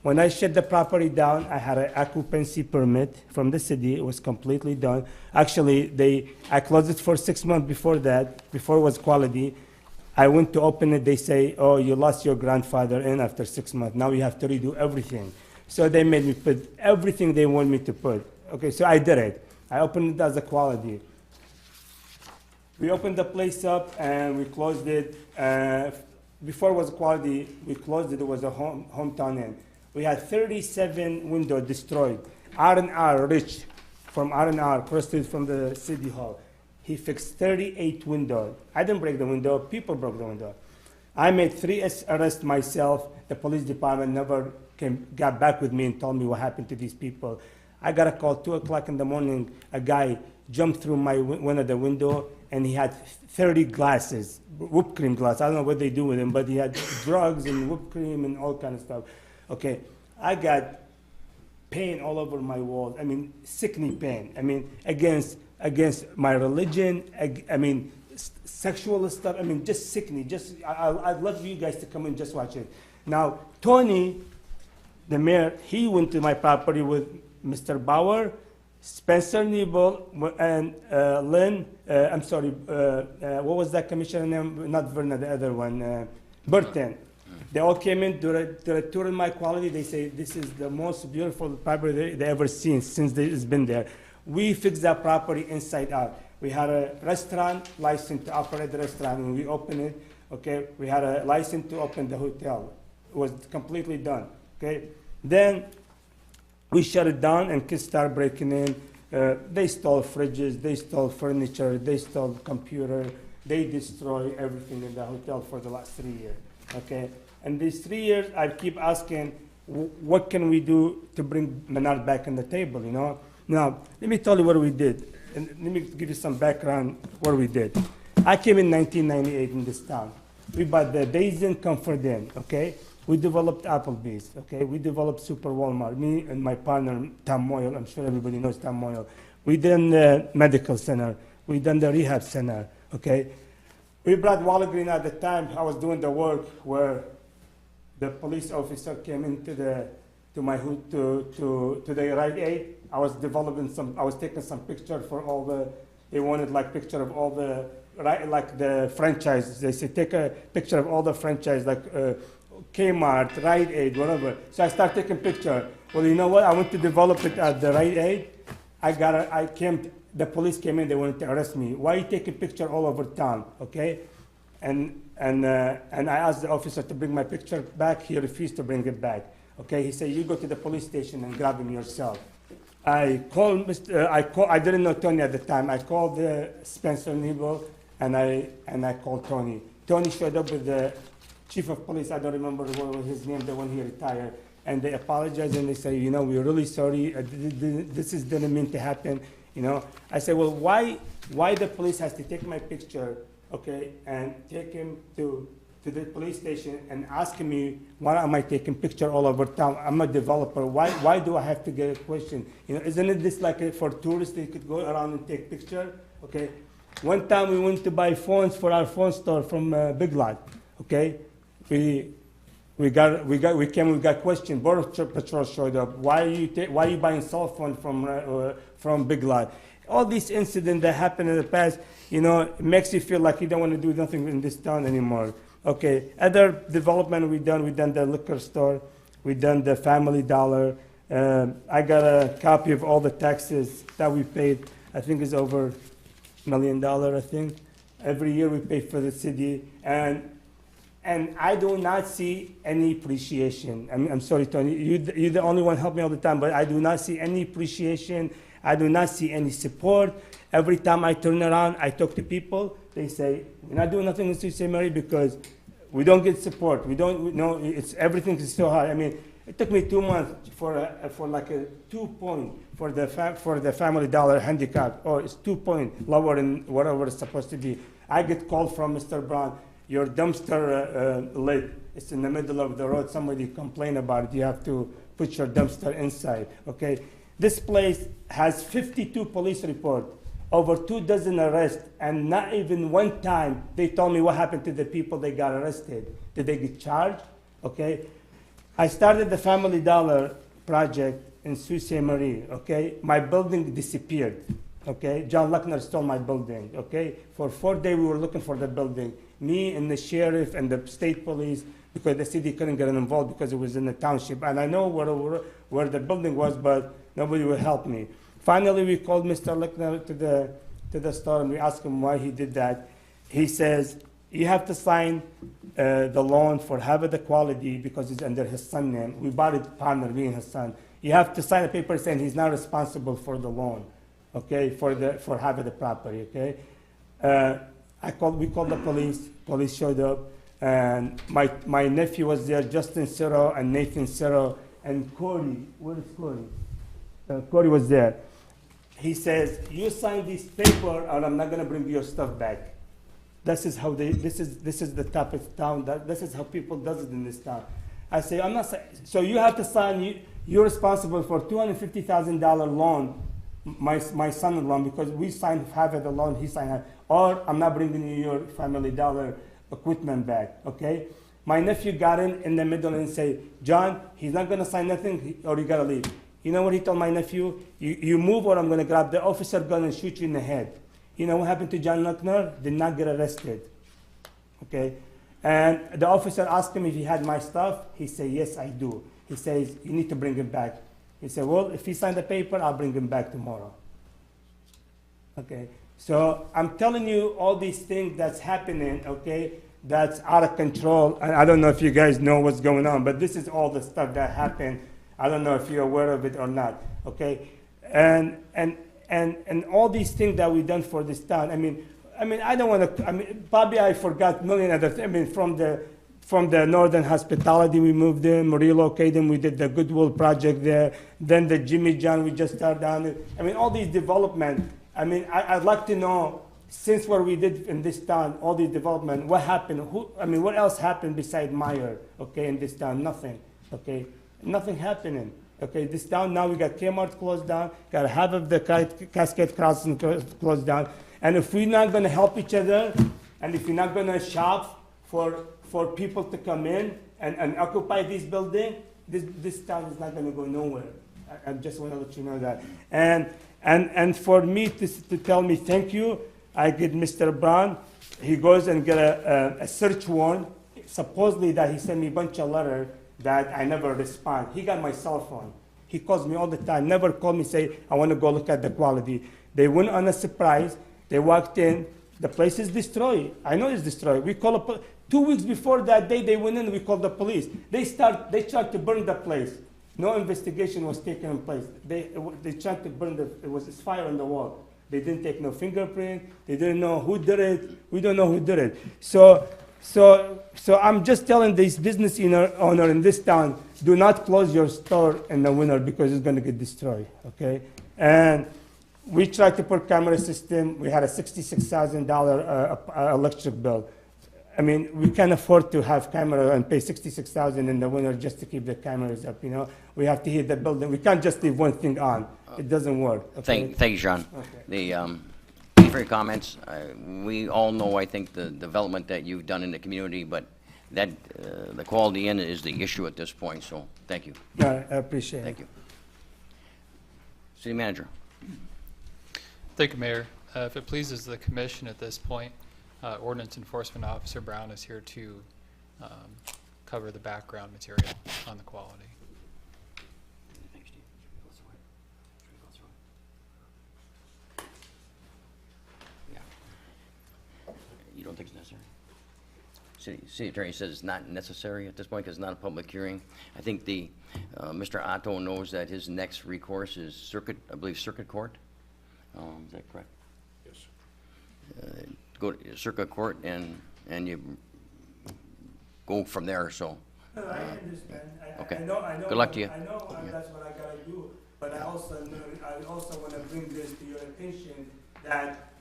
When I shut the property down, I had an occupancy permit from the city. It was completely done. Actually, I closed it for 6 months before that, before it was quality. I went to open it. They say, oh, you lost your grandfather in after 6 months. Now you have to redo everything. So they made me put everything they want me to put. Okay, so I did it. I opened it as a quality. We opened the place up and we closed it. Before it was quality, we closed it. It was a hometown inn. We had 37 windows destroyed. R&R, Rich, from R&R, across the street from the city hall. He fixed 38 windows. I didn't break the window. People broke the window. I made 3 arrests myself. The police department never got back with me and told me what happened to these people. I got a call 2 o'clock in the morning. A guy jumped through one of the window, and he had 30 glasses, whipped cream glass. I don't know what they do with him, but he had drugs and whipped cream and all kind of stuff. Okay, I got pain all over my walls. I mean, sickening pain. I mean, against my religion, sexual stuff. I mean, just sickening. I'd love for you guys to come and just watch it. Now, Tony, the mayor, he went to my property with Mr. Bauer, Spencer Nebel, and Lynn. What was that commissioner name? Not Verna, the other one, Burton. They all came in to a tour in my quality. They say this is the most beautiful property they ever seen since it's been there. We fixed that property inside out. We had a restaurant license to operate the restaurant. When we opened it, okay, we had a license to open the hotel. It was completely done, okay? Then we shut it down and kids started breaking in. They stole fridges, they stole furniture, they stole computer. They destroyed everything in the hotel for the last 3 years, okay? And these 3 years, I keep asking, what can we do to bring Menard back on the table, Now, let me tell you what we did. And let me give you some background what we did. I came in 1998 in this town. We bought the Basin Comfort Inn, okay? We developed Applebee's, okay? We developed Super Walmart. Me and my partner, Tom Moyle, I'm sure everybody knows Tom Moyle. We done the medical center. We done the rehab center, okay? We brought Walgreen at the time. I was doing the work where the police officer came into the Rite Aid. I was taking some picture for all they wanted like picture of all the franchises. They said take a picture of all the franchise like Kmart, Rite Aid, whatever. So I started taking picture. Well, you know what? I went to develop it at the Rite Aid. The police came in, they wanted to arrest me. Why are you taking picture all over town, okay? And I asked the officer to bring my picture back. He refused to bring it back. Okay, he said, you go to the police station and grab him yourself. I didn't know Tony at the time. I called Spencer Nebel, and I called Tony. Tony showed up with the chief of police. I don't remember what was his name, the one he retired. And they apologized, and they say, we're really sorry. Didn't mean to happen. I said, well, why the police has to take my picture, okay, and take him to the police station and ask me, why am I taking picture all over town? I'm a developer. Why do I have to get a question? Isn't it this like for tourists? They could go around and take picture, okay? One time we went to buy phones for our phone store from Big Lot, okay? We got questioned. Border Patrol showed up. Why are you buying cell phone from Big Lot? All these incidents that happened in the past, it makes you feel like you don't want to do nothing in this town anymore. Okay, other development we done the liquor store, we done the Family Dollar, I got a copy of all the taxes that we paid. I think it's over $1 million, I think. Every year we pay for the city, and I do not see any appreciation. I'm sorry, Tony, you're the only one helping me all the time, but I do not see any appreciation. I do not see any support. Every time I turn around, I talk to people, they say, we're not doing nothing in Sault Ste. Marie because we don't get support. We don't, no, everything is so hard. I mean, it took me 2 months for like a 2 point for the Family Dollar handicap. Oh, it's 2 point lower than whatever it's supposed to be. I get called from Mr. Brown, your dumpster lid, it's in the middle of the road. Somebody complained about it. You have to put your dumpster inside, okay? This place has 52 police reports, over 24 arrests, and not even one time they told me what happened to the people they got arrested. Did they get charged? Okay? I started the Family Dollar project in Sault Ste. Marie, okay? My building disappeared, okay? John Luckner stole my building, okay? For 4 days we were looking for the building. Me and the sheriff and the state police, because the city couldn't get involved because it was in the township. And I know where the building was, but nobody would help me. Finally, we called Mr. Luckner to the store and we asked him why he did that. He says, you have to sign the loan for half of the quality because it's under his son's name. We bought it partner, me and his son. You have to sign a paper saying he's not responsible for the loan, okay, for half of the property, okay? We called the police. Police showed up, and my nephew was there, Justin Ciro and Nathan Ciro, and Cody. Where is Cody? Cody was there. He says, "You sign this paper, or I'm not going to bring your stuff back." This is how this is the type of town. This is how people does it in this town. I say, I'm not. So you have to sign. You're responsible for $250,000 loan. My son-in-law, because we signed half of the loan, he signed half. Or I'm not bringing you your Family Dollar equipment back, okay? My nephew got in the middle and say, John, he's not gonna sign nothing, or you gotta leave. You know what he told my nephew? You move or I'm gonna grab the officer gun and shoot you in the head. You know what happened to John Luckner? Did not get arrested, okay? And the officer asked him if he had my stuff. He said, yes, I do. He says, you need to bring him back. He said, well, if he signed the paper, I'll bring him back tomorrow. Okay, so I'm telling you all these things that's happening, okay, that's out of control. And I don't know if you guys know what's going on, but this is all the stuff that happened. I don't know if you're aware of it or not, okay? And all these things that we've done for this town, I mean, I don't want to, probably I forgot a million other things. I mean, from the Northern Hospitality, we moved them, relocated them, we did the Goodwill project there, then the Jimmy John, we just started down there. I mean, all these development, I mean, I'd like to know, since what we did in this town, all these development, what happened, what else happened beside Meyer, okay, in this town? Nothing, okay? Nothing happening, okay? This town, now we got Kmart closed down, got half of the Cascade Crossing closed down, and if we're not gonna help each other, and if we're not gonna shop for people to come in and occupy this building, this town is not going to go nowhere. I just want to let you know that. And for me to tell me thank you, I get Mr. Brown. He goes and get a search warrant. Supposedly that he sent me a bunch of letters that I never respond. He got my cell phone. He calls me all the time. Never called me say, I want to go look at the quality. They went on a surprise. They walked in. The place is destroyed. I know it's destroyed. We call 2 weeks before that day, they went in, we called the police. They tried to burn the place. No investigation was taken place. They tried to burn it was fire on the wall. They didn't take no fingerprint. They didn't know who did it. We don't know who did it. So I'm just telling this business owner in this town, do not close your store in the winter because it's going to get destroyed, okay? And we tried to put camera system. We had a $66,000 electric bill. I mean, we can't afford to have camera and pay $66,000 in the winter just to keep the cameras up, you know? We have to heat the building. We can't just leave one thing on. It doesn't work. Okay? Thank you, Sean. Okay. Thank you for your comments. We all know, I think, the development that you've done in the community, but that the quality in it is the issue at this point, so thank you. Yeah, I appreciate it. Thank you. City Manager. Thank you, Mayor. If it pleases the commission at this point, Ordinance Enforcement Officer Brown is here to cover the background material on the quality. city attorney says it's not necessary at this point because it's not a public hearing. I think Mr. Otto knows that his next recourse is circuit court. Is that correct? Yes. Go to circuit court and you go from there, so. No, I understand. Okay. I know. Good luck to you. I know that's what I gotta do, but I also want to bring this to your attention that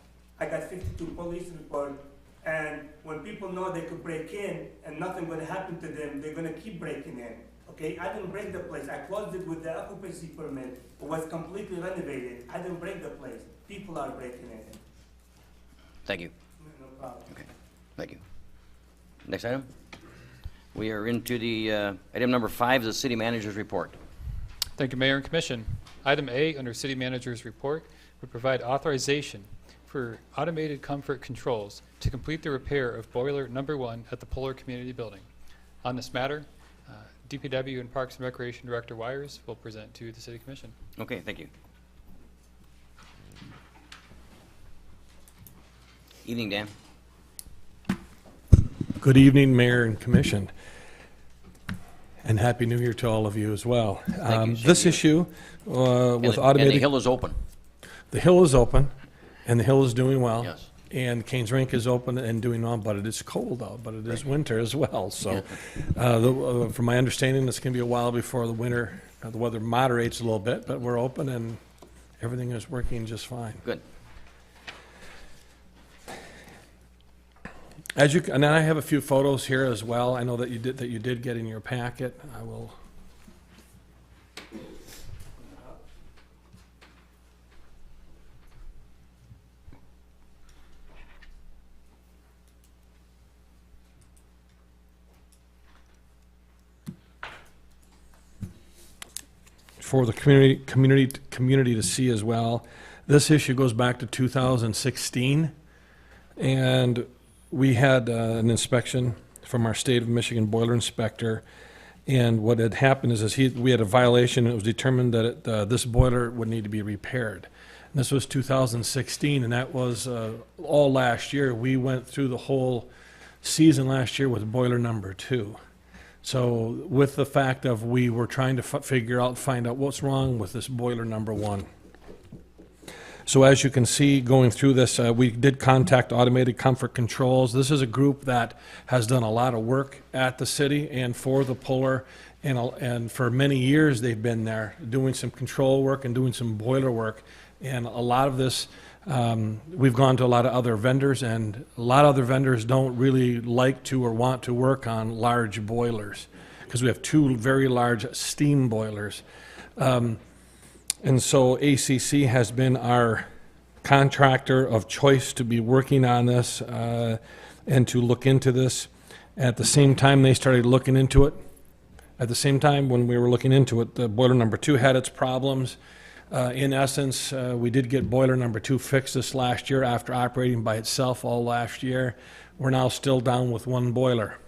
I got 52 police reports, and when people know they could break in and nothing gonna happen to them, they're gonna keep breaking in. Okay, I didn't break the place. I closed it with the occupancy permit. It was completely renovated. I didn't break the place. People are breaking in. Thank you. No problem. Okay, thank you. Next item. We are into the item number 5, the city manager's report. Thank you, Mayor and Commission. Item A, under City Manager's Report, would provide authorization for automated comfort controls to complete the repair of boiler number 1 at the Polar Community Building. On this matter, DPW and Parks and Recreation Director Wires will present to the City Commission. Okay, thank you. Evening, Dan. Good evening, Mayor and Commission, and Happy New Year to all of you as well. Thank you. This issue with And the automated... hill is open. The hill is open, and the hill is doing well. Yes. And Canes Rink is open and doing well, but it is cold out, but it is winter as well. So from my understanding, it's going to be a while before the winter, the weather moderates a little bit, but we're open and everything is working just fine. Good. As you, and then I have a few photos here as well. I know that you did get in your packet. I will. For the community to see as well. This issue goes back to 2016, and we had an inspection from our state of Michigan boiler inspector, and what had happened is we had a violation, and it was determined that this boiler would need to be repaired. And this was 2016, and that was all last year. We went through the whole season last year with boiler number 2. So with the fact of we were trying to find out what's wrong with this boiler number 1. So as you can see, going through this, we did contact Automated Comfort Controls. This is a group that has done a lot of work at the city and for the Polar, and for many years they've been there doing some control work and doing some boiler work. And a lot of this, we've gone to a lot of other vendors, and a lot of other vendors don't really like to or want to work on large boilers because we have 2 very large steam boilers. And so ACC has been our contractor of choice to be working on this and to look into this. At the same time they started looking into it, at the same time when we were looking into it, the boiler number 2 had its problems. In essence, we did get boiler number 2 fixed this last year after operating by itself all last year. We're now still down with 1 boiler.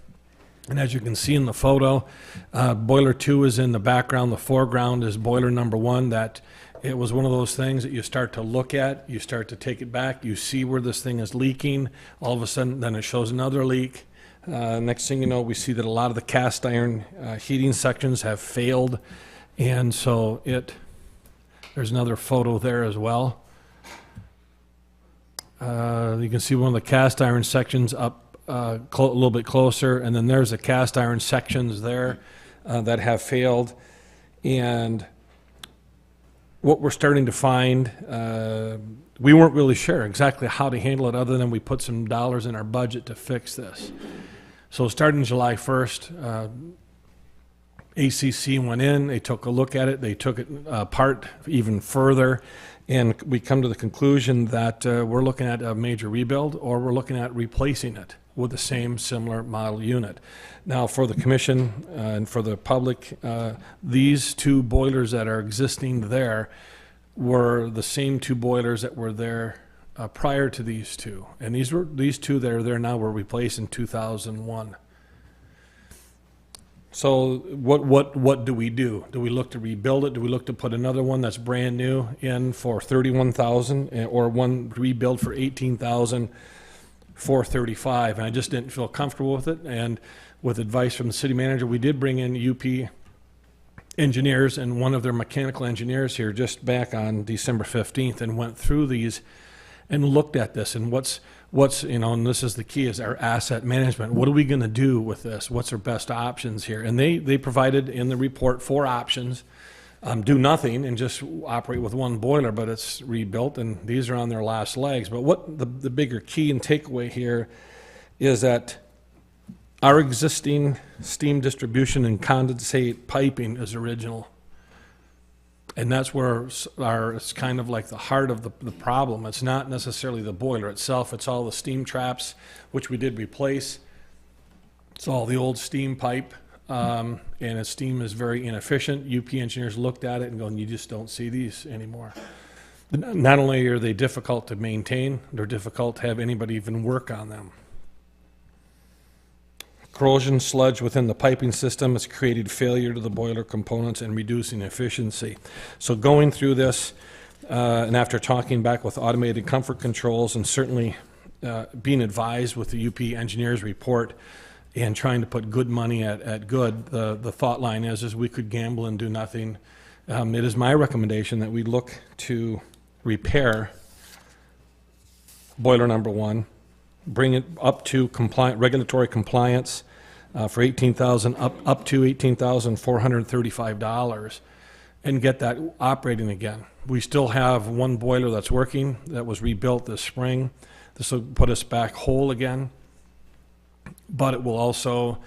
And as you can see in the photo, boiler 2 is in the background. The foreground is boiler number 1. That it was one of those things that you start to look at, you start to take it back, you see where this thing is leaking. All of a sudden, then it shows another leak. Next thing you know, we see that a lot of the cast iron heating sections have failed. And so there's another photo there as well. You can see one of the cast iron sections up a little bit closer, and then there's the cast iron sections there that have failed. And what we're starting to find, we weren't really sure exactly how to handle it other than we put some dollars in our budget to fix this. So starting July 1st, ACC went in, they took a look at it, they took it apart even further, and we come to the conclusion that we're looking at a major rebuild, or we're looking at replacing it with the same similar model unit. Now for the commission and for the public, these 2 boilers that are existing there were the same 2 boilers that were there prior to these 2. And these 2 that are there now were replaced in 2001. So what do we do? Do we look to rebuild it? Do we look to put another one that's brand new in for $31,000, or one rebuild for $18,000? 435, and I just didn't feel comfortable with it. And with advice from the city manager, we did bring in UP engineers and one of their mechanical engineers here just back on December 15th and went through these and looked at this and what's and this is the key, is our asset management. What are we going to do with this? What's our best options here? And they provided in the report 4 options. Do nothing and just operate with one boiler, but it's rebuilt, and these are on their last legs. But what the bigger key and takeaway here is that our existing steam distribution and condensate piping is original. And that's where it's kind of like the heart of the problem. It's not necessarily the boiler itself, it's all the steam traps, which we did replace. It's all the old steam pipe, and the steam is very inefficient. UP engineers looked at it and going, you just don't see these anymore. Not only are they difficult to maintain, they're difficult to have anybody even work on them. Corrosion sludge within the piping system has created failure to the boiler components and reducing efficiency. So going through this, and after talking back with automated comfort controls and certainly being advised with the UP engineers report and trying to put good money at good, the thought line is we could gamble and do nothing. It is my recommendation that we look to repair boiler number 1, bring it up to regulatory compliance for $18,000 up to $18,435, and get that operating again. We still have 1 boiler that's working that was rebuilt this spring. This will put us back whole again, but it will also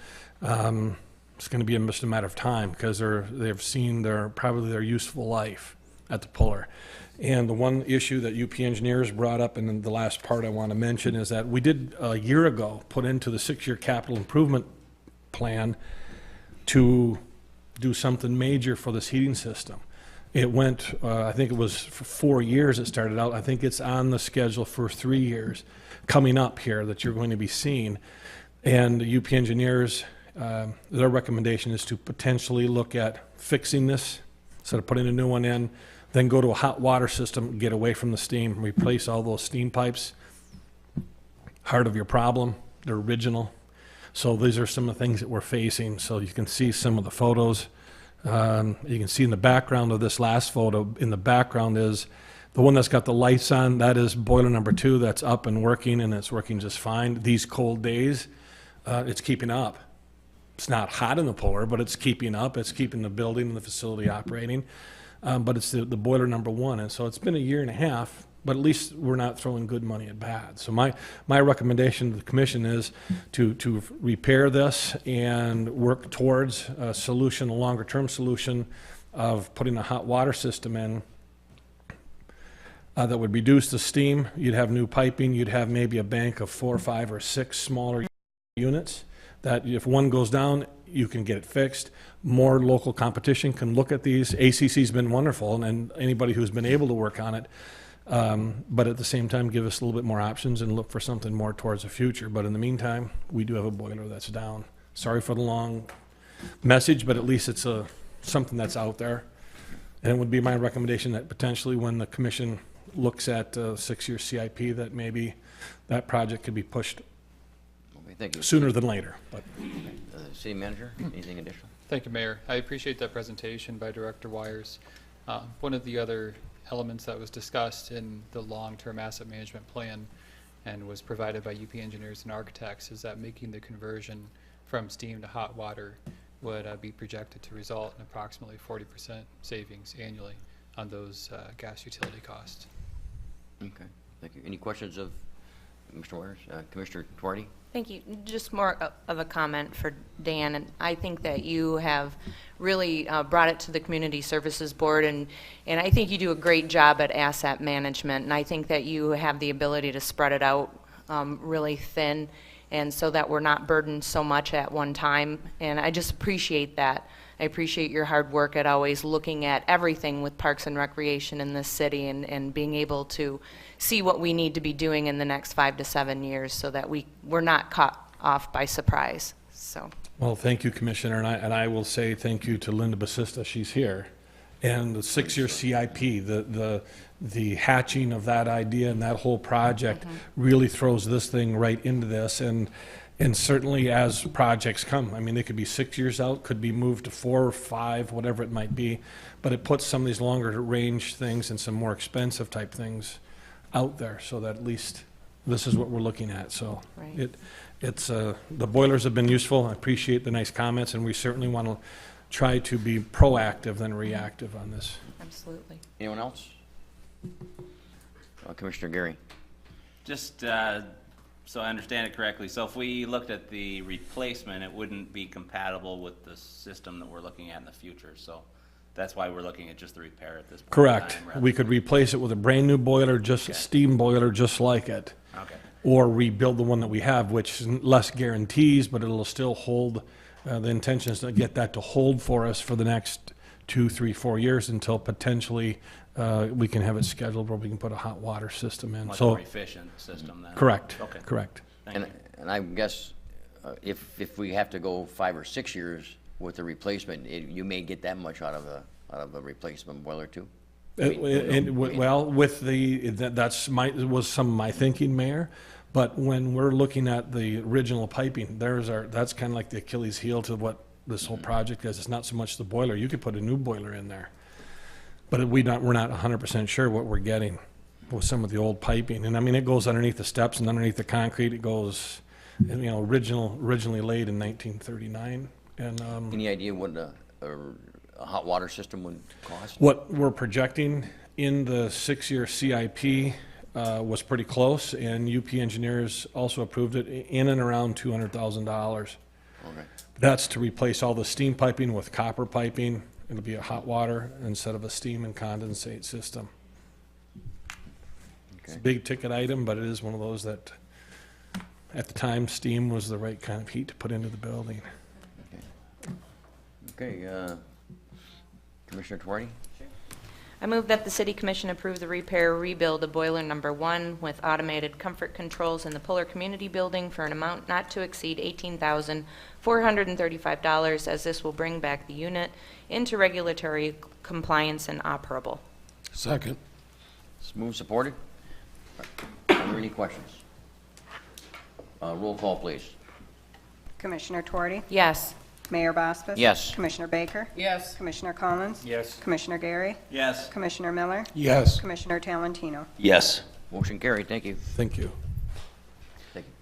it's going to be just a matter of time because they've seen probably their useful life at the puller. And the one issue that UP engineers brought up, and then the last part I want to mention, is that we did a year ago put into the 6-year capital improvement plan to do something major for this heating system. It went, I think it was for 4 years it started out. I think it's on the schedule for 3 years coming up here that you're going to be seeing. And the UP engineers, their recommendation is to potentially look at fixing this instead of putting a new one in, then go to a hot water system, get away from the steam, replace all those steam pipes. Heart of your problem, they're original. So these are some of the things that we're facing. So you can see some of the photos. You can see in the background of this last photo, in the background is the one that's got the lights on. That is boiler number 2 that's up and working, and it's working just fine. These cold days, it's keeping up. It's not hot in the puller, but it's keeping up. It's keeping the building and the facility operating. But it's the boiler number 1, and so it's been a year and a half, but at least we're not throwing good money at bad. So my recommendation to the commission is to repair this and work towards a solution, a longer-term solution of putting a hot water system in that would reduce the steam. You'd have new piping. You'd have maybe a bank of 4, 5, or 6 smaller units that if one goes down, you can get it fixed. More local competition can look at these. ACC's been wonderful, and anybody who's been able to work on it, but at the same time give us a little bit more options and look for something more towards the future. But in the meantime, we do have a boiler that's down. Sorry for the long message, but at least it's something that's out there. And it would be my recommendation that potentially when the commission looks at 6-year CIP, that maybe that project could be pushed Thank you. sooner than later. But City Manager, anything additional? Thank you, Mayor. I appreciate that presentation by Director Wires. One of the other elements that was discussed in the long-term asset management plan and was provided by UP engineers and architects is that making the conversion from steam to hot water would be projected to result in approximately 40% savings annually on those gas utility costs. Okay, thank you. Any questions of Mr. Wires? Commissioner Twardy? Thank you. Just more of a comment for Dan, and I think that you have really brought it to the Community Services Board, and I think you do a great job at asset management, and I think that you have the ability to spread it out really thin, and so that we're not burdened so much at one time, and I just appreciate that. I appreciate your hard work at always looking at everything with Parks and Recreation in this city and being able to see what we need to be doing in the next 5 to 7 years so that we're not caught off by surprise. So. Well, thank you, Commissioner, and I will say thank you to Linda Basista. She's here, And the 6-year CIP, the hatching of that idea and that whole project really throws this thing right into this. And certainly as projects come, I mean, they could be 6 years out, could be moved to 4 or 5, whatever it might be. But it puts some of these longer range things and some more expensive type things out there, so that at least this is what we're looking at. So Right. the boilers have been useful. I appreciate the nice comments, and we certainly want to try to be proactive than reactive on this. Absolutely. Anyone else? Commissioner Gary. Just so I understand it correctly, so if we looked at the replacement, it wouldn't be compatible with the system that we're looking at in the future, so that's why we're looking at just the repair at this point. Correct. In time, rather We could replace it with a brand-new boiler, just a steam boiler, just like it. Okay. Or rebuild the one that we have, which is less guarantees, but it'll still hold. The intention is to get that to hold for us for the next 2, 3, 4 years until potentially we can have it scheduled where we can put a hot water system in. Much So more efficient system then. correct, Okay. correct. Thank you. And I guess if we have to go 5 or 6 years with the replacement, you may get that much out of a replacement boiler too? Well, with was some of my thinking, Mayor. But when we're looking at the original piping, that's kind of like the Achilles heel to what this whole project is. It's not so much the boiler. You could put a new boiler in there, but we're not 100% sure what we're getting with some of the old piping. And I mean, it goes underneath the steps and underneath the concrete. It goes, originally laid in 1939. And Any idea what a hot water system would cost? what we're projecting in the 6-year CIP was pretty close, and UP engineers also approved it in and around $200,000. Okay. That's to replace all the steam piping with copper piping. It'll be a hot water instead of a steam and condensate system. It's a big ticket item, but it is one of those that, at the time, steam was the right kind of heat to put into the building. Okay, Commissioner Tuardi? I move that the City Commission approve the repair or rebuild of boiler number 1 with automated comfort controls in the Puller Community Building for an amount not to exceed $18,435, as this will bring back the unit into regulatory compliance and operable. Second. It's moved, supported. Are there any questions? Roll call, please. Commissioner Tuardi? Yes. Mayor Bospas? Yes. Commissioner Baker? Yes. Commissioner Collins? Yes. Commissioner Gary? Yes. Commissioner Miller? Yes. Commissioner Talentino? Yes. Motion carried, thank you. Thank you. Thank you.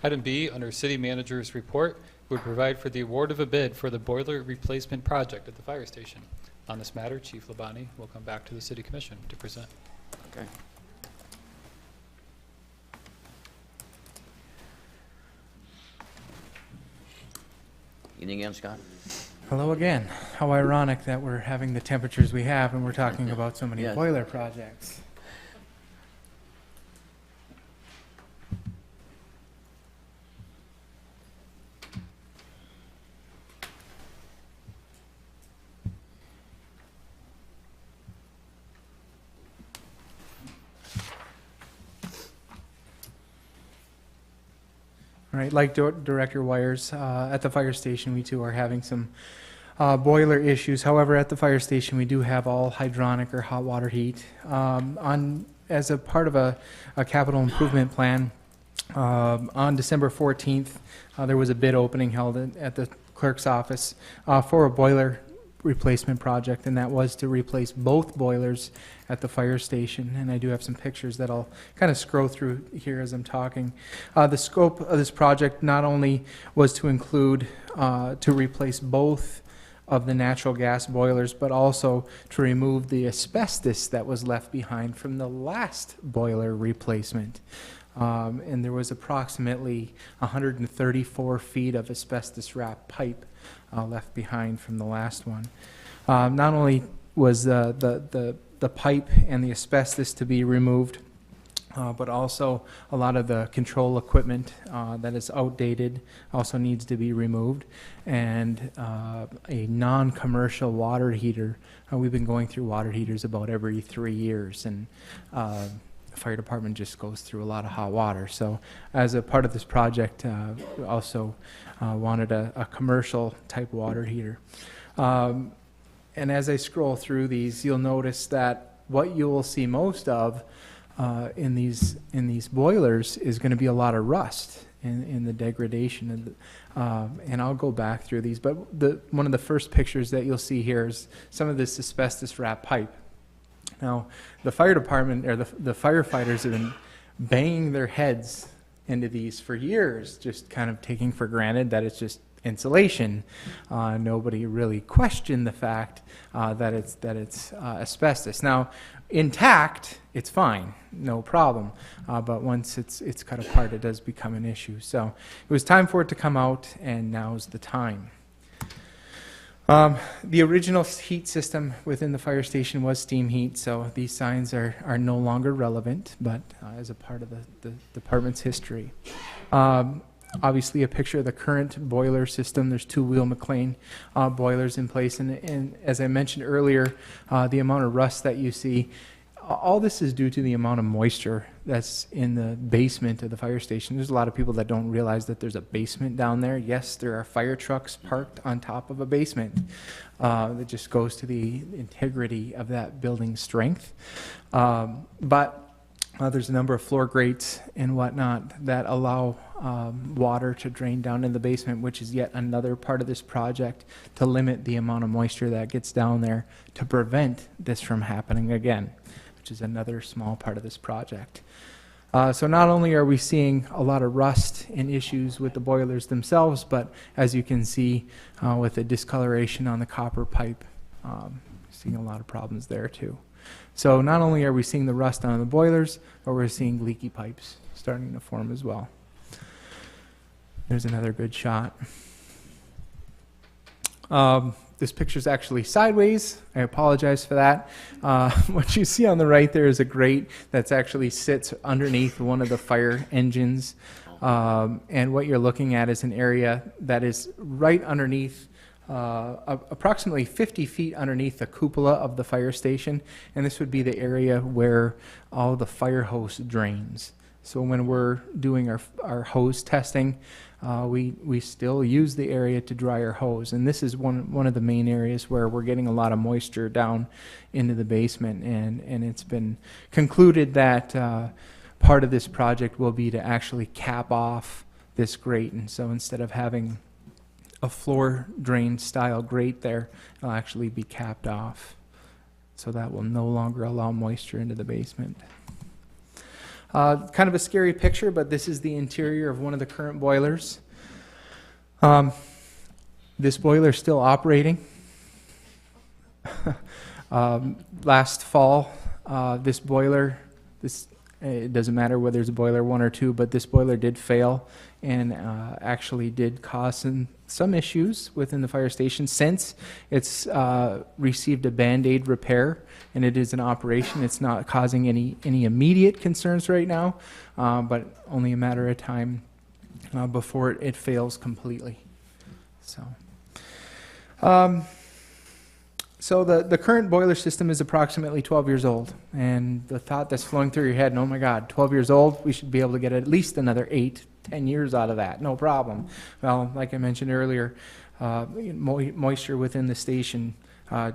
Item B, under City Manager's Report, would provide for the award of a bid for the boiler replacement project at the fire station. On this matter, Chief Labani will come back to the City Commission to present. Okay. Anything again, Scott? Hello again. How ironic that we're having the temperatures we have and we're talking about so many Yeah. boiler projects. Right, like Director Wires, at the fire station, we too are having some boiler issues. However, at the fire station, we do have all hydronic or hot water heat. As a part of a capital improvement plan, on December 14th, there was a bid opening held at the clerk's office for a boiler replacement project, and that was to replace both boilers at the fire station. And I do have some pictures that I'll kind of scroll through here as I'm talking. The scope of this project not only was to include to replace both of the natural gas boilers, but also to remove the asbestos that was left behind from the last boiler replacement. And there was approximately 134 feet of asbestos wrapped pipe left behind from the last one. Not only was the pipe and the asbestos to be removed, but also a lot of the control equipment that is outdated also needs to be removed, and a non-commercial water heater. We've been going through water heaters about every 3 years, and the fire department just goes through a lot of hot water. So as a part of this project, we also wanted a commercial type water heater. And as I scroll through these, you'll notice that what you will see most of in these boilers is going to be a lot of rust in the degradation. And I'll go back through these, but one of the first pictures that you'll see here is some of this asbestos wrapped pipe. Now, the fire department or the firefighters have been banging their heads into these for years, just kind of taking for granted that it's just insulation. Nobody really questioned the fact that it's asbestos. Now, intact, it's fine, no problem. But once it's cut apart, it does become an issue. So it was time for it to come out, and now's the time. The original heat system within the fire station was steam heat, so these signs are no longer relevant, but as a part of the department's history. Obviously, a picture of the current boiler system. There's 2 Wheel McLean boilers in place, and as I mentioned earlier, the amount of rust that you see, all this is due to the amount of moisture that's in the basement of the fire station. There's a lot of people that don't realize that there's a basement down there. Yes, there are fire trucks parked on top of a basement. That just goes to the integrity of that building's strength. But there's a number of floor grates and whatnot that allow water to drain down in the basement, which is yet another part of this project to limit the amount of moisture that gets down there to prevent this from happening again, which is another small part of this project. So not only are we seeing a lot of rust and issues with the boilers themselves, but as you can see with the discoloration on the copper pipe, seeing a lot of problems there too. So not only are we seeing the rust on the boilers, but we're seeing leaky pipes starting to form as well. There's another good shot. This picture's actually sideways. I apologize for that. What you see on the right there is a grate that's actually sits underneath one of the fire engines. And what you're looking at is an area that is right underneath approximately 50 feet underneath the cupola of the fire station, and this would be the area where all the fire hose drains. So when we're doing our hose testing, we still use the area to dry our hose, and this is one of the main areas where we're getting a lot of moisture down into the basement, and it's been concluded that part of this project will be to actually cap off this grate, and so instead of having a floor drain style grate there, it'll actually be capped off. So that will no longer allow moisture into the basement. Kind of a scary picture, but this is the interior of one of the current boilers. This boiler is still operating. Last fall, this boiler, it doesn't matter whether it's boiler 1 or 2, but this boiler did fail and actually did cause some issues within the fire station. Since it's received a Band-Aid repair and it is in operation, it's not causing any immediate concerns right now, but only a matter of time before it fails completely. So the current boiler system is approximately 12 years old, and the thought that's flowing through your head, oh my God, 12 years old, we should be able to get at least another 8, 10 years out of that, no problem. Well, like I mentioned earlier, moisture within the station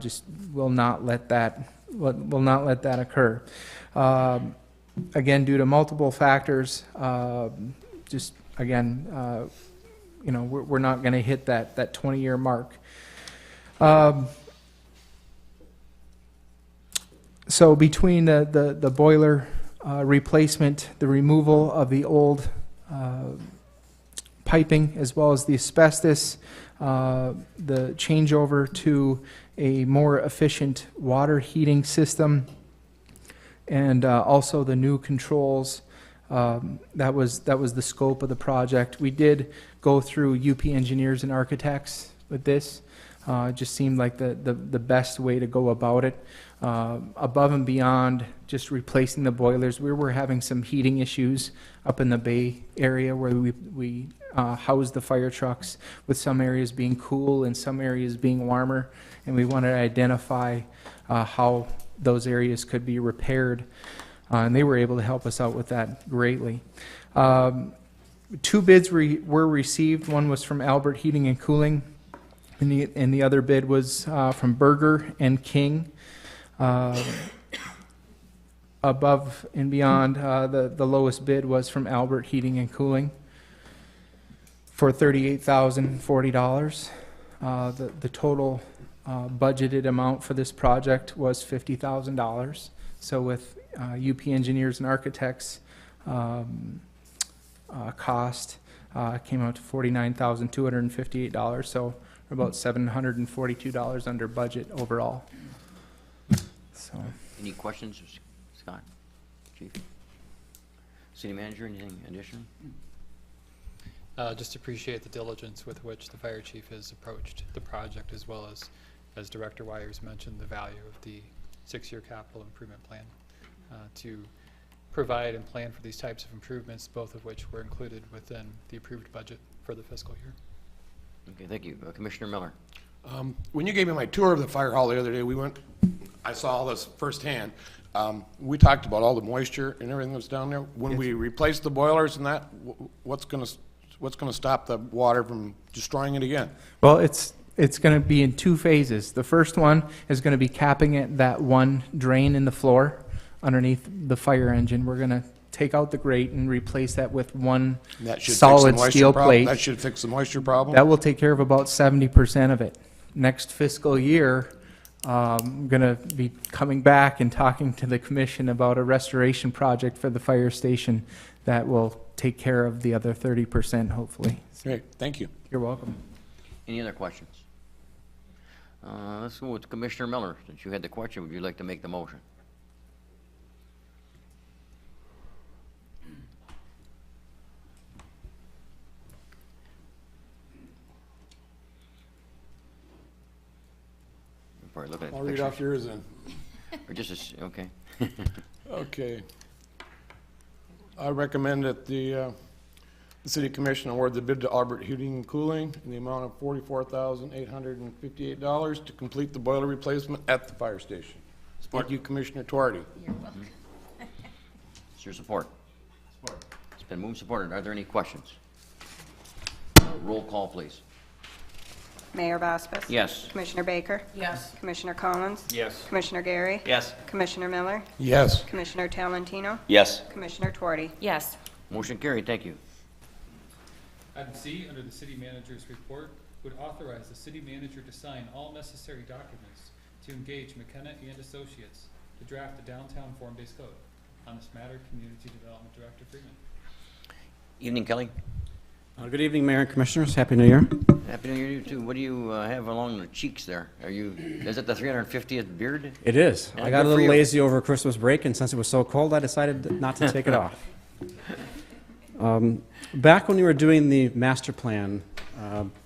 just will not let that occur. Again, due to multiple factors, just again, we're not going to hit that 20-year mark. So between the boiler replacement, the removal of the old piping, as well as the asbestos, the changeover to a more efficient water heating system, and also the new controls, that was the scope of the project. We did go through UP engineers and architects with this. It just seemed like the best way to go about it. Above and beyond just replacing the boilers, we were having some heating issues up in the bay area where we housed the fire trucks, with some areas being cool and some areas being warmer, and we wanted to identify how those areas could be repaired, and they were able to help us out with that greatly. 2 bids were received. One was from Albert Heating and Cooling, And the other bid was from Berger and King. Above and beyond, the lowest bid was from Albert Heating and Cooling for $38,040. The total budgeted amount for this project was $50,000. So with UP Engineers and Architects cost came out to $49,258. So we're about $742 under budget overall. So. Any questions, Scott, Chief? City Manager, anything additional? Just appreciate the diligence with which the fire chief has approached the project, as well as Director Wires mentioned, the value of the 6-year capital improvement plan to provide and plan for these types of improvements, both of which were included within the approved budget for the fiscal year. Okay, thank you. Commissioner Miller. When you gave me my tour of the fire hall the other day, I saw all this firsthand. We talked about all the moisture and everything that's down there. When we replace the boilers and that, what's going to stop the water from destroying it again? Well, it's going to be in 2 phases. The first one is going to be capping it, that one drain in the floor underneath the fire engine. We're going to take out the grate and replace that with one solid steel plate. That should fix the moisture problem? That will take care of about 70% of it. Next fiscal year, I'm going to be coming back and talking to the commission about a restoration project for the fire station that will take care of the other 30%, hopefully. Great, thank you. You're welcome. Any other questions? Let's go with Commissioner Miller. Since you had the question, would you like to make the motion? I'll read off yours then. Or just okay. Okay. I recommend that the City Commission award the bid to Albert Heating and Cooling in the amount of $44,858 to complete the boiler replacement at the fire station. Thank you, Commissioner Tuardi. You're welcome. It's your support. Support. It's been moved and supported. Are there any questions? Roll call, please. Mayor Bospas. Yes. Commissioner Baker. Yes. Commissioner Collins. Yes. Commissioner Gary. Yes. Commissioner Miller. Yes. Commissioner Talentino. Yes. Commissioner Tuardi. Yes. Motion carried. Thank you. Item C, under the city manager's report, would authorize the city manager to sign all necessary documents to engage McKenna and Associates to draft the downtown form-based code. On this matter, Community Development Director Freeman. Evening, Kelly. Good evening, Mayor and Commissioners. Happy New Year. Happy New Year to you too. What do you have along the cheeks there? Is it the 350th beard? It is. Yeah, I got a good for little you. lazy over Christmas break, and since it was so cold, I decided not to take it off. Back when we were doing the master plan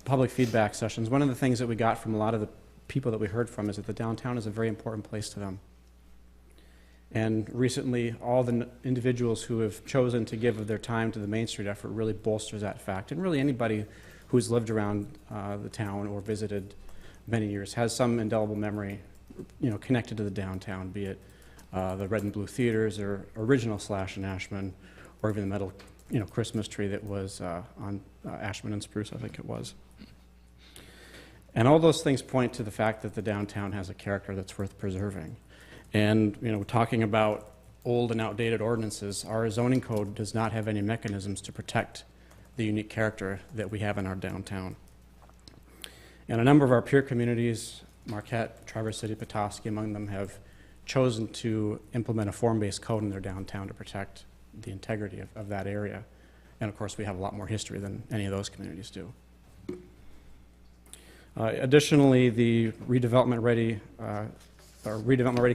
public feedback sessions, one of the things that we got from a lot of the people that we heard from is that the downtown is a very important place to them. And recently, all the individuals who have chosen to give of their time to the Main Street effort really bolsters that fact. And really anybody who's lived around the town or visited many years has some indelible memory, connected to the downtown, be it the Red and Blue Theaters or original Slash and Ashman, or even the metal, Christmas tree that was on Ashman and Spruce, I think it was. And all those things point to the fact that the downtown has a character that's worth preserving. And, we're talking about old and outdated ordinances. Our zoning code does not have any mechanisms to protect the unique character that we have in our downtown. And a number of our peer communities, Marquette, Traverse City, Petoskey, among them, have chosen to implement a form-based code in their downtown to protect the integrity of that area. And of course, we have a lot more history than any of those communities do. Additionally, the redevelopment ready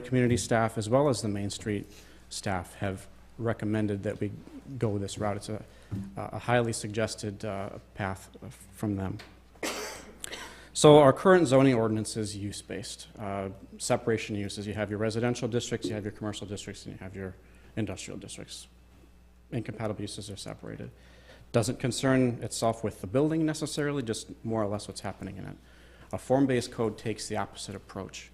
community staff, as well as the Main Street staff, have recommended that we go this route. It's a highly suggested path from them. So our current zoning ordinance is use-based. Separation uses. You have your residential districts, you have your commercial districts, and you have your industrial districts. Incompatible uses are separated. Doesn't concern itself with the building necessarily, just more or less what's happening in it. A form-based code takes the opposite approach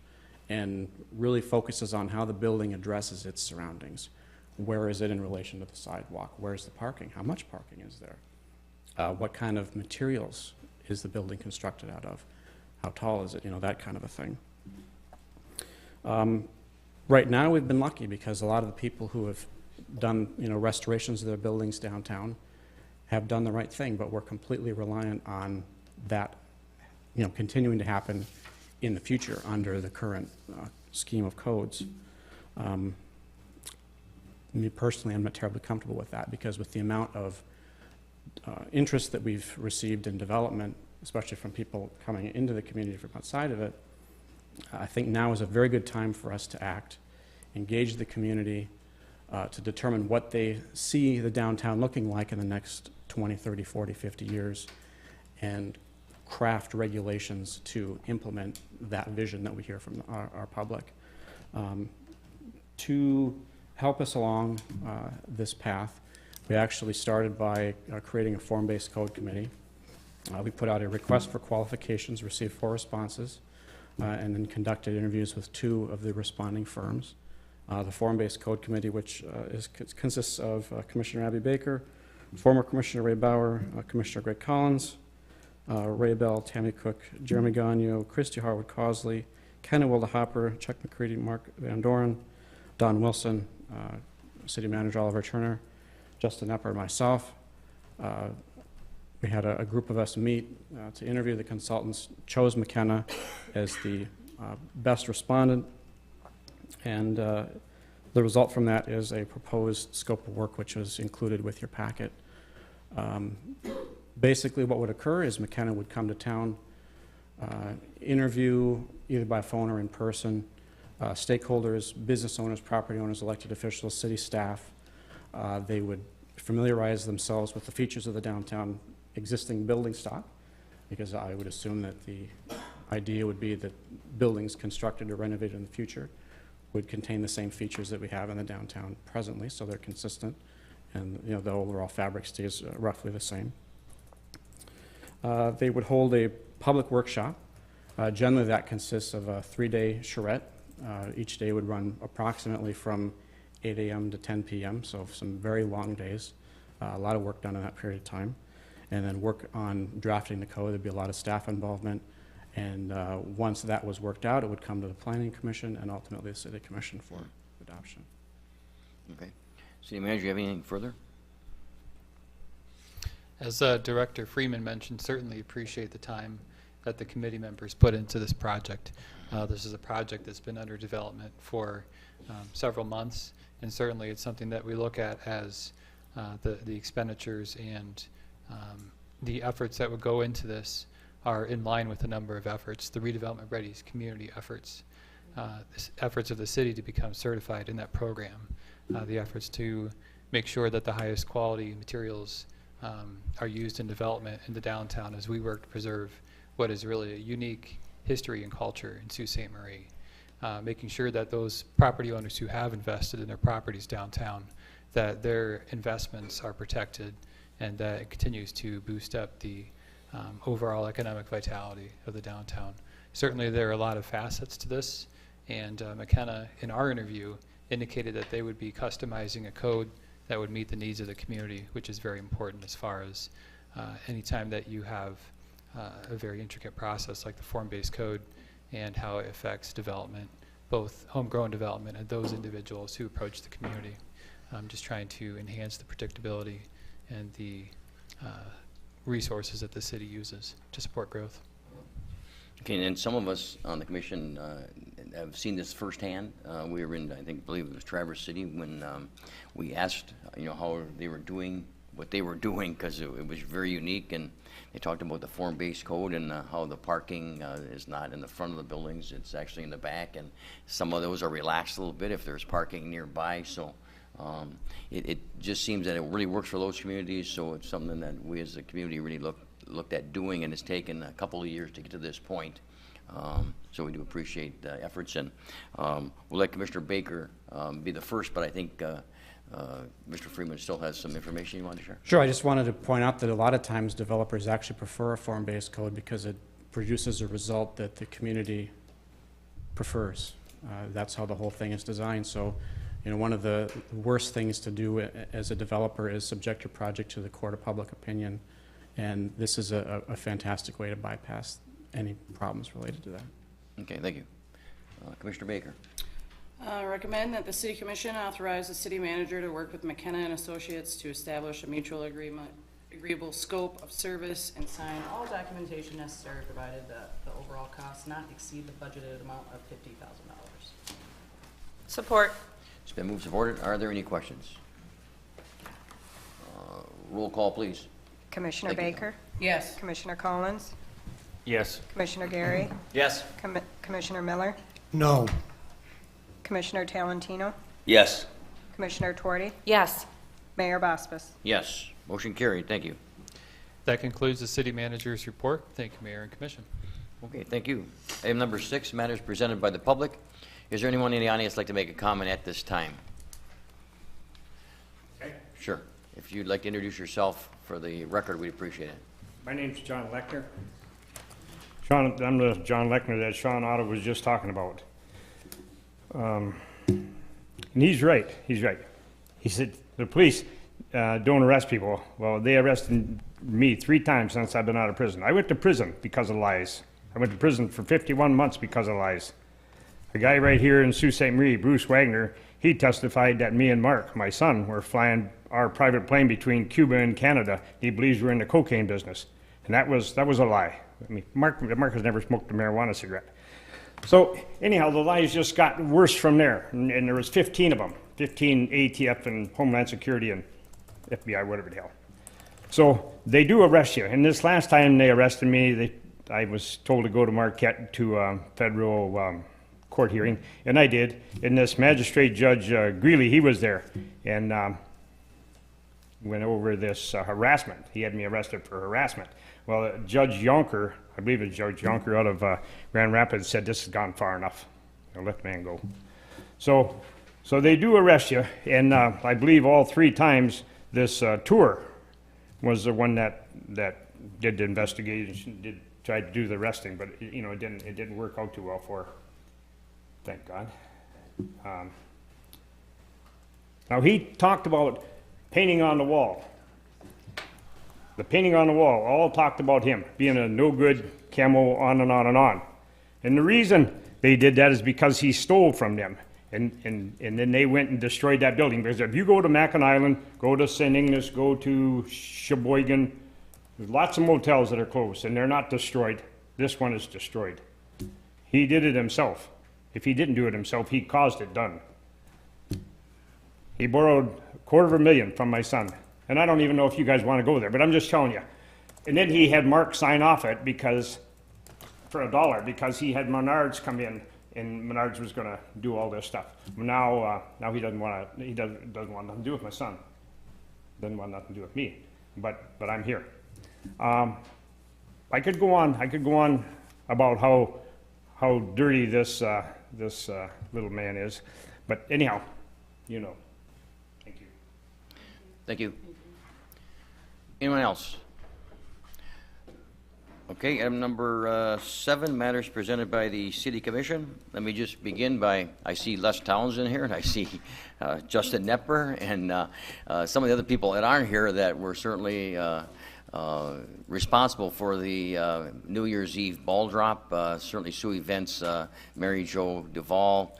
and really focuses on how the building addresses its surroundings. Where is it in relation to the sidewalk? Where's the parking? How much parking is there? What kind of materials is the building constructed out of? How tall is it? You know, that kind of a thing. Right now, we've been lucky because a lot of the people who have done, you know, restorations of their buildings downtown have done the right thing, but we're completely reliant on that, you know, continuing to happen in the future under the current scheme of codes. Me personally, I'm not terribly comfortable with that because with the amount of interest that we've received in development, especially from people coming into the community from outside of it, I think now is a very good time for us to act, engage the community to determine what they see the downtown looking like in the next 20, 30, 40, 50 years, and craft regulations to implement that vision that we hear from our public. To help us along this path, we actually started by creating a form-based code committee. We put out a request for qualifications, received 4 responses, and then conducted interviews with 2 of the responding firms. The form-based code committee, which consists of Commissioner Abby Baker, former Commissioner Ray Bauer, Commissioner Greg Collins, Ray Bell, Tammy Cook, Jeremy Gagno, Christy Harwood Causey, Kenny Wilda Hopper, Chuck McCready, Mark Van Doren, Don Wilson, City Manager Oliver Turner, Justin Epper, and myself. We had a group of us meet to interview the consultants, chose McKenna as the best respondent, and the result from that is a proposed scope of work which was included with your packet. Basically what would occur is McKenna would come to town, interview either by phone or in person, stakeholders, business owners, property owners, elected officials, city staff. They would familiarize themselves with the features of the downtown existing building stock, because I would assume that the idea would be that buildings constructed or renovated in the future would contain the same features that we have in the downtown presently, so they're consistent, and you know the overall fabric stays roughly the same. They would hold a public workshop. Generally, that consists of a 3-day charrette. Each day would run approximately from 8 a.m. to 10 p.m., so some very long days. A lot of work done in that period of time. And then work on drafting the code. There'd be a lot of staff involvement. And once that was worked out, it would come to the Planning Commission and ultimately the City Commission for adoption. Okay. City Manager, you have anything further? As Director Freeman mentioned, certainly appreciate the time that the committee members put into this project. This is a project that's been under development for several months, and certainly it's something that we look at as the expenditures and the efforts that would go into this are in line with a number of efforts. The Redevelopment Ready's community efforts, efforts of the city to become certified in that program, the efforts to make sure that the highest quality materials are used in development in the downtown as we work to preserve what is really a unique history and culture in Sault Ste. Marie. Making sure that those property owners who have invested in their properties downtown, that their investments are protected and that it continues to boost up the overall economic vitality of the downtown. Certainly there are a lot of facets to this, and McKenna, in our interview, indicated that they would be customizing a code that would meet the needs of the community, which is very important as far as anytime that you have a very intricate process like the form-based code and how it affects development, both homegrown development and those individuals who approach the community. Just trying to enhance the predictability and the resources that the city uses to support growth. Okay, and some of us on the commission have seen this firsthand. We were in, believe it was Traverse City when we asked, how they were doing what they were doing, because it was very unique, and they talked about the form-based code and how the parking is not in the front of the buildings, it's actually in the back, and some of those are relaxed a little bit if there's parking nearby, so it just seems that it really works for those communities, so it's something that we as a community really looked at doing, and it's taken a couple of years to get to this point. So we do appreciate the efforts, and we'll let Commissioner Baker be the first, but I think Mr. Freeman still has some information you want to share. Sure, I just wanted to point out that a lot of times developers actually prefer a form-based code because it produces a result that the community prefers. That's how the whole thing is designed. So, one of the worst things to do as a developer is subject your project to the court of public opinion, and this is a fantastic way to bypass any problems related to that. Okay, thank you. Commissioner Baker. Recommend that the City Commission authorize the city manager to work with McKenna and Associates to establish a mutual agreeable scope of service and sign all documentation necessary, provided that the overall cost not exceed the budgeted amount of $50,000. Support. It's been moved, supported. Are there any questions? Roll call, please. Commissioner Thank you. Baker? Yes. Commissioner Collins? Yes. Commissioner Gary? Yes. Commissioner Miller? No. Commissioner Talentino? Yes. Commissioner Tuarty? Yes. Mayor Bospas? Yes. Motion carried. Thank you. That concludes the city manager's report. Thank you, Mayor and Commission. Okay, thank you. Item number 6, matters presented by the public. Is there anyone in the audience like to make a comment at this time? Okay. Sure. If you'd like to introduce yourself for the record, we'd appreciate it. My name's John Lechner. Sean, I'm the John Lechner that Sean Otto was just talking about. And he's right. He's right. He said the police don't arrest people. Well, they arrested me 3 times since I've been out of prison. I went to prison because of lies. I went to prison for 51 months because of lies. A guy right here in Sault Ste. Marie, Bruce Wagner, he testified that me and Mark, my son, were flying our private plane between Cuba and Canada. He believes we're in the cocaine business. And that was a lie. I mean, Mark has never smoked a marijuana cigarette. So anyhow, the lies just got worse from there. And there was 15 of them, 15 ATF and Homeland Security and FBI, whatever the hell. So they do arrest you. And this last time they arrested me, I was told to go to Marquette to federal court hearing, and I did. And this magistrate judge, Greeley, he was there. And went over this harassment. He had me arrested for harassment. Well, Judge Yonker, I believe it's Judge Yonker out of Grand Rapids, said this has gone far enough. Let the man go. So they do arrest you, and I believe all 3 times this tour was the one that did the investigation, did try to do the arresting, but it didn't work out too well for her. Thank God. Now he talked about painting on the wall. The painting on the wall, all talked about him being a no good camo, on and on and on. And the reason they did that is because he stole from them. And then they went and destroyed that building. Because if you go to Mackinac Island, go to St. Ignace, go to Sheboygan, there's lots of motels that are closed and they're not destroyed. This one is destroyed. He did it himself. If he didn't do it himself, he caused it done. He borrowed $250,000 from my son. And I don't even know if you guys want to go there, but I'm just telling you. And then he had Mark sign off it for $1 because he had Menards come in and Menards was going to do all this stuff. Now he doesn't want nothing to do with my son. Doesn't want nothing to do with me. But I'm here. I could go on about how dirty this little man is. But anyhow, you know. Thank you. Thank you. Anyone else? Okay, item number 7, matters presented by the City Commission. Let me just begin by, I see Les Townsend here, and I see Justin Knepper, and some of the other people that aren't here that were certainly responsible for the New Year's Eve ball drop. Certainly Sue Events, Mary Jo Duvall,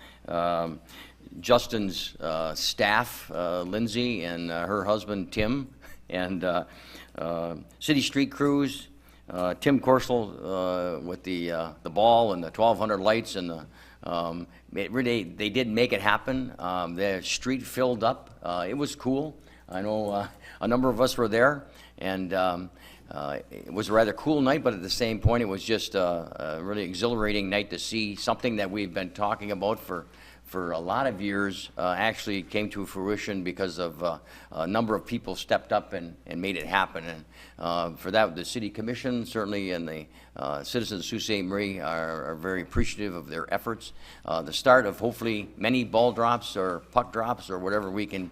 Justin's staff, Lindsay, and her husband, Tim, and City Street Crews, Tim Korsel with the ball and the 1,200 lights, and they did make it happen. The street filled up. It was cool. I know a number of us were there, and it was a rather cool night, but at the same point, it was just a really exhilarating night to see something that we've been talking about for a lot of years actually came to fruition because of a number of people stepped up and made it happen. And for that, the City Commission certainly and the citizens of Sault Ste. Marie are very appreciative of their efforts. The start of hopefully many ball drops or puck drops or whatever we can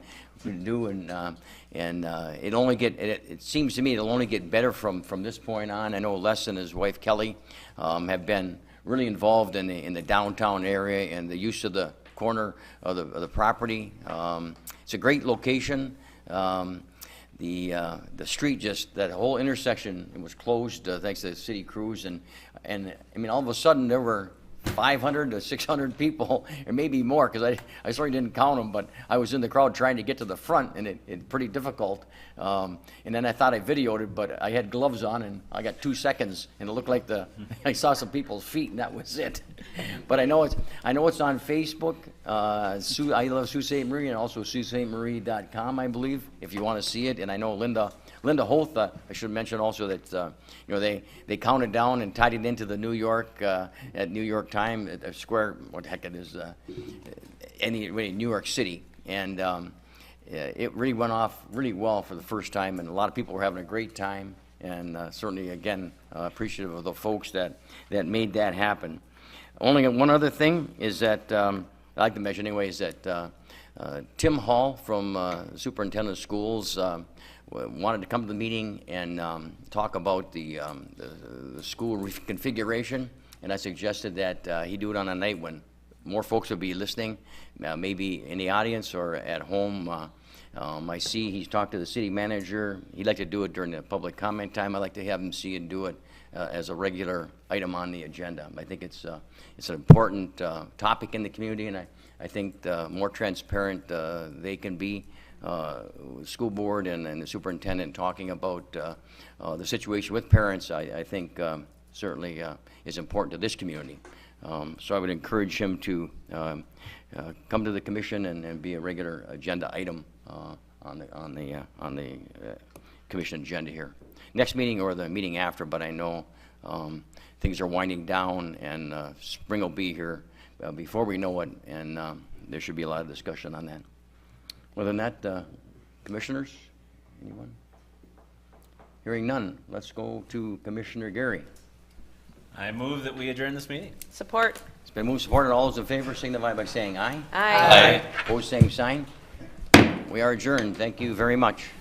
do, and it seems to me it'll only get better from this point on. I know Les and his wife Kelly have been really involved in the downtown area and the use of the corner of the property. It's a great location. the street, just that whole intersection was closed thanks to the city crews, and I mean, all of a sudden there were 500 to 600 people, or maybe more, because I certainly didn't count them, but I was in the crowd trying to get to the front, and it's pretty difficult. And then I thought I videoed it, but I had gloves on, and I got 2 seconds, and it looked like I saw some people's feet, and that was it. But I know it's on Facebook. I love Sault Ste. Marie, and also SaultStMarie.com, I believe, if you want to see it. And I know Linda Hoth, I should mention also that they counted down and tied it into the New York at New York time at a square, what the heck it is, really New York City, and it really went off really well for the first time, and a lot of people were having a great time, and certainly again appreciative of the folks that made that happen. Only one other thing is that I like to mention anyway is that Tim Hall from Superintendent of Schools wanted to come to the meeting and talk about the school reconfiguration, and I suggested that he do it on a night when more folks will be listening, maybe in the audience or at home. I see he's talked to the city manager. He'd like to do it during the public comment time. I'd like to have him see and do it as a regular item on the agenda. I think it's an important topic in the community, and I think the more transparent they can be, school board and the superintendent talking about the situation with parents, I think certainly is important to this community. So I would encourage him to come to the commission and be a regular agenda item on the commission agenda here. Next meeting or the meeting after, but I know things are winding down, and spring will be here before we know it, and there should be a lot of discussion on that. Other than that, commissioners, anyone? Hearing none, let's go to Commissioner Gary. I move that we adjourn this meeting. Support. It's been moved, supported. All those in favor signify by saying aye. Aye. Opposed, same sign. We are adjourned. Thank you very much.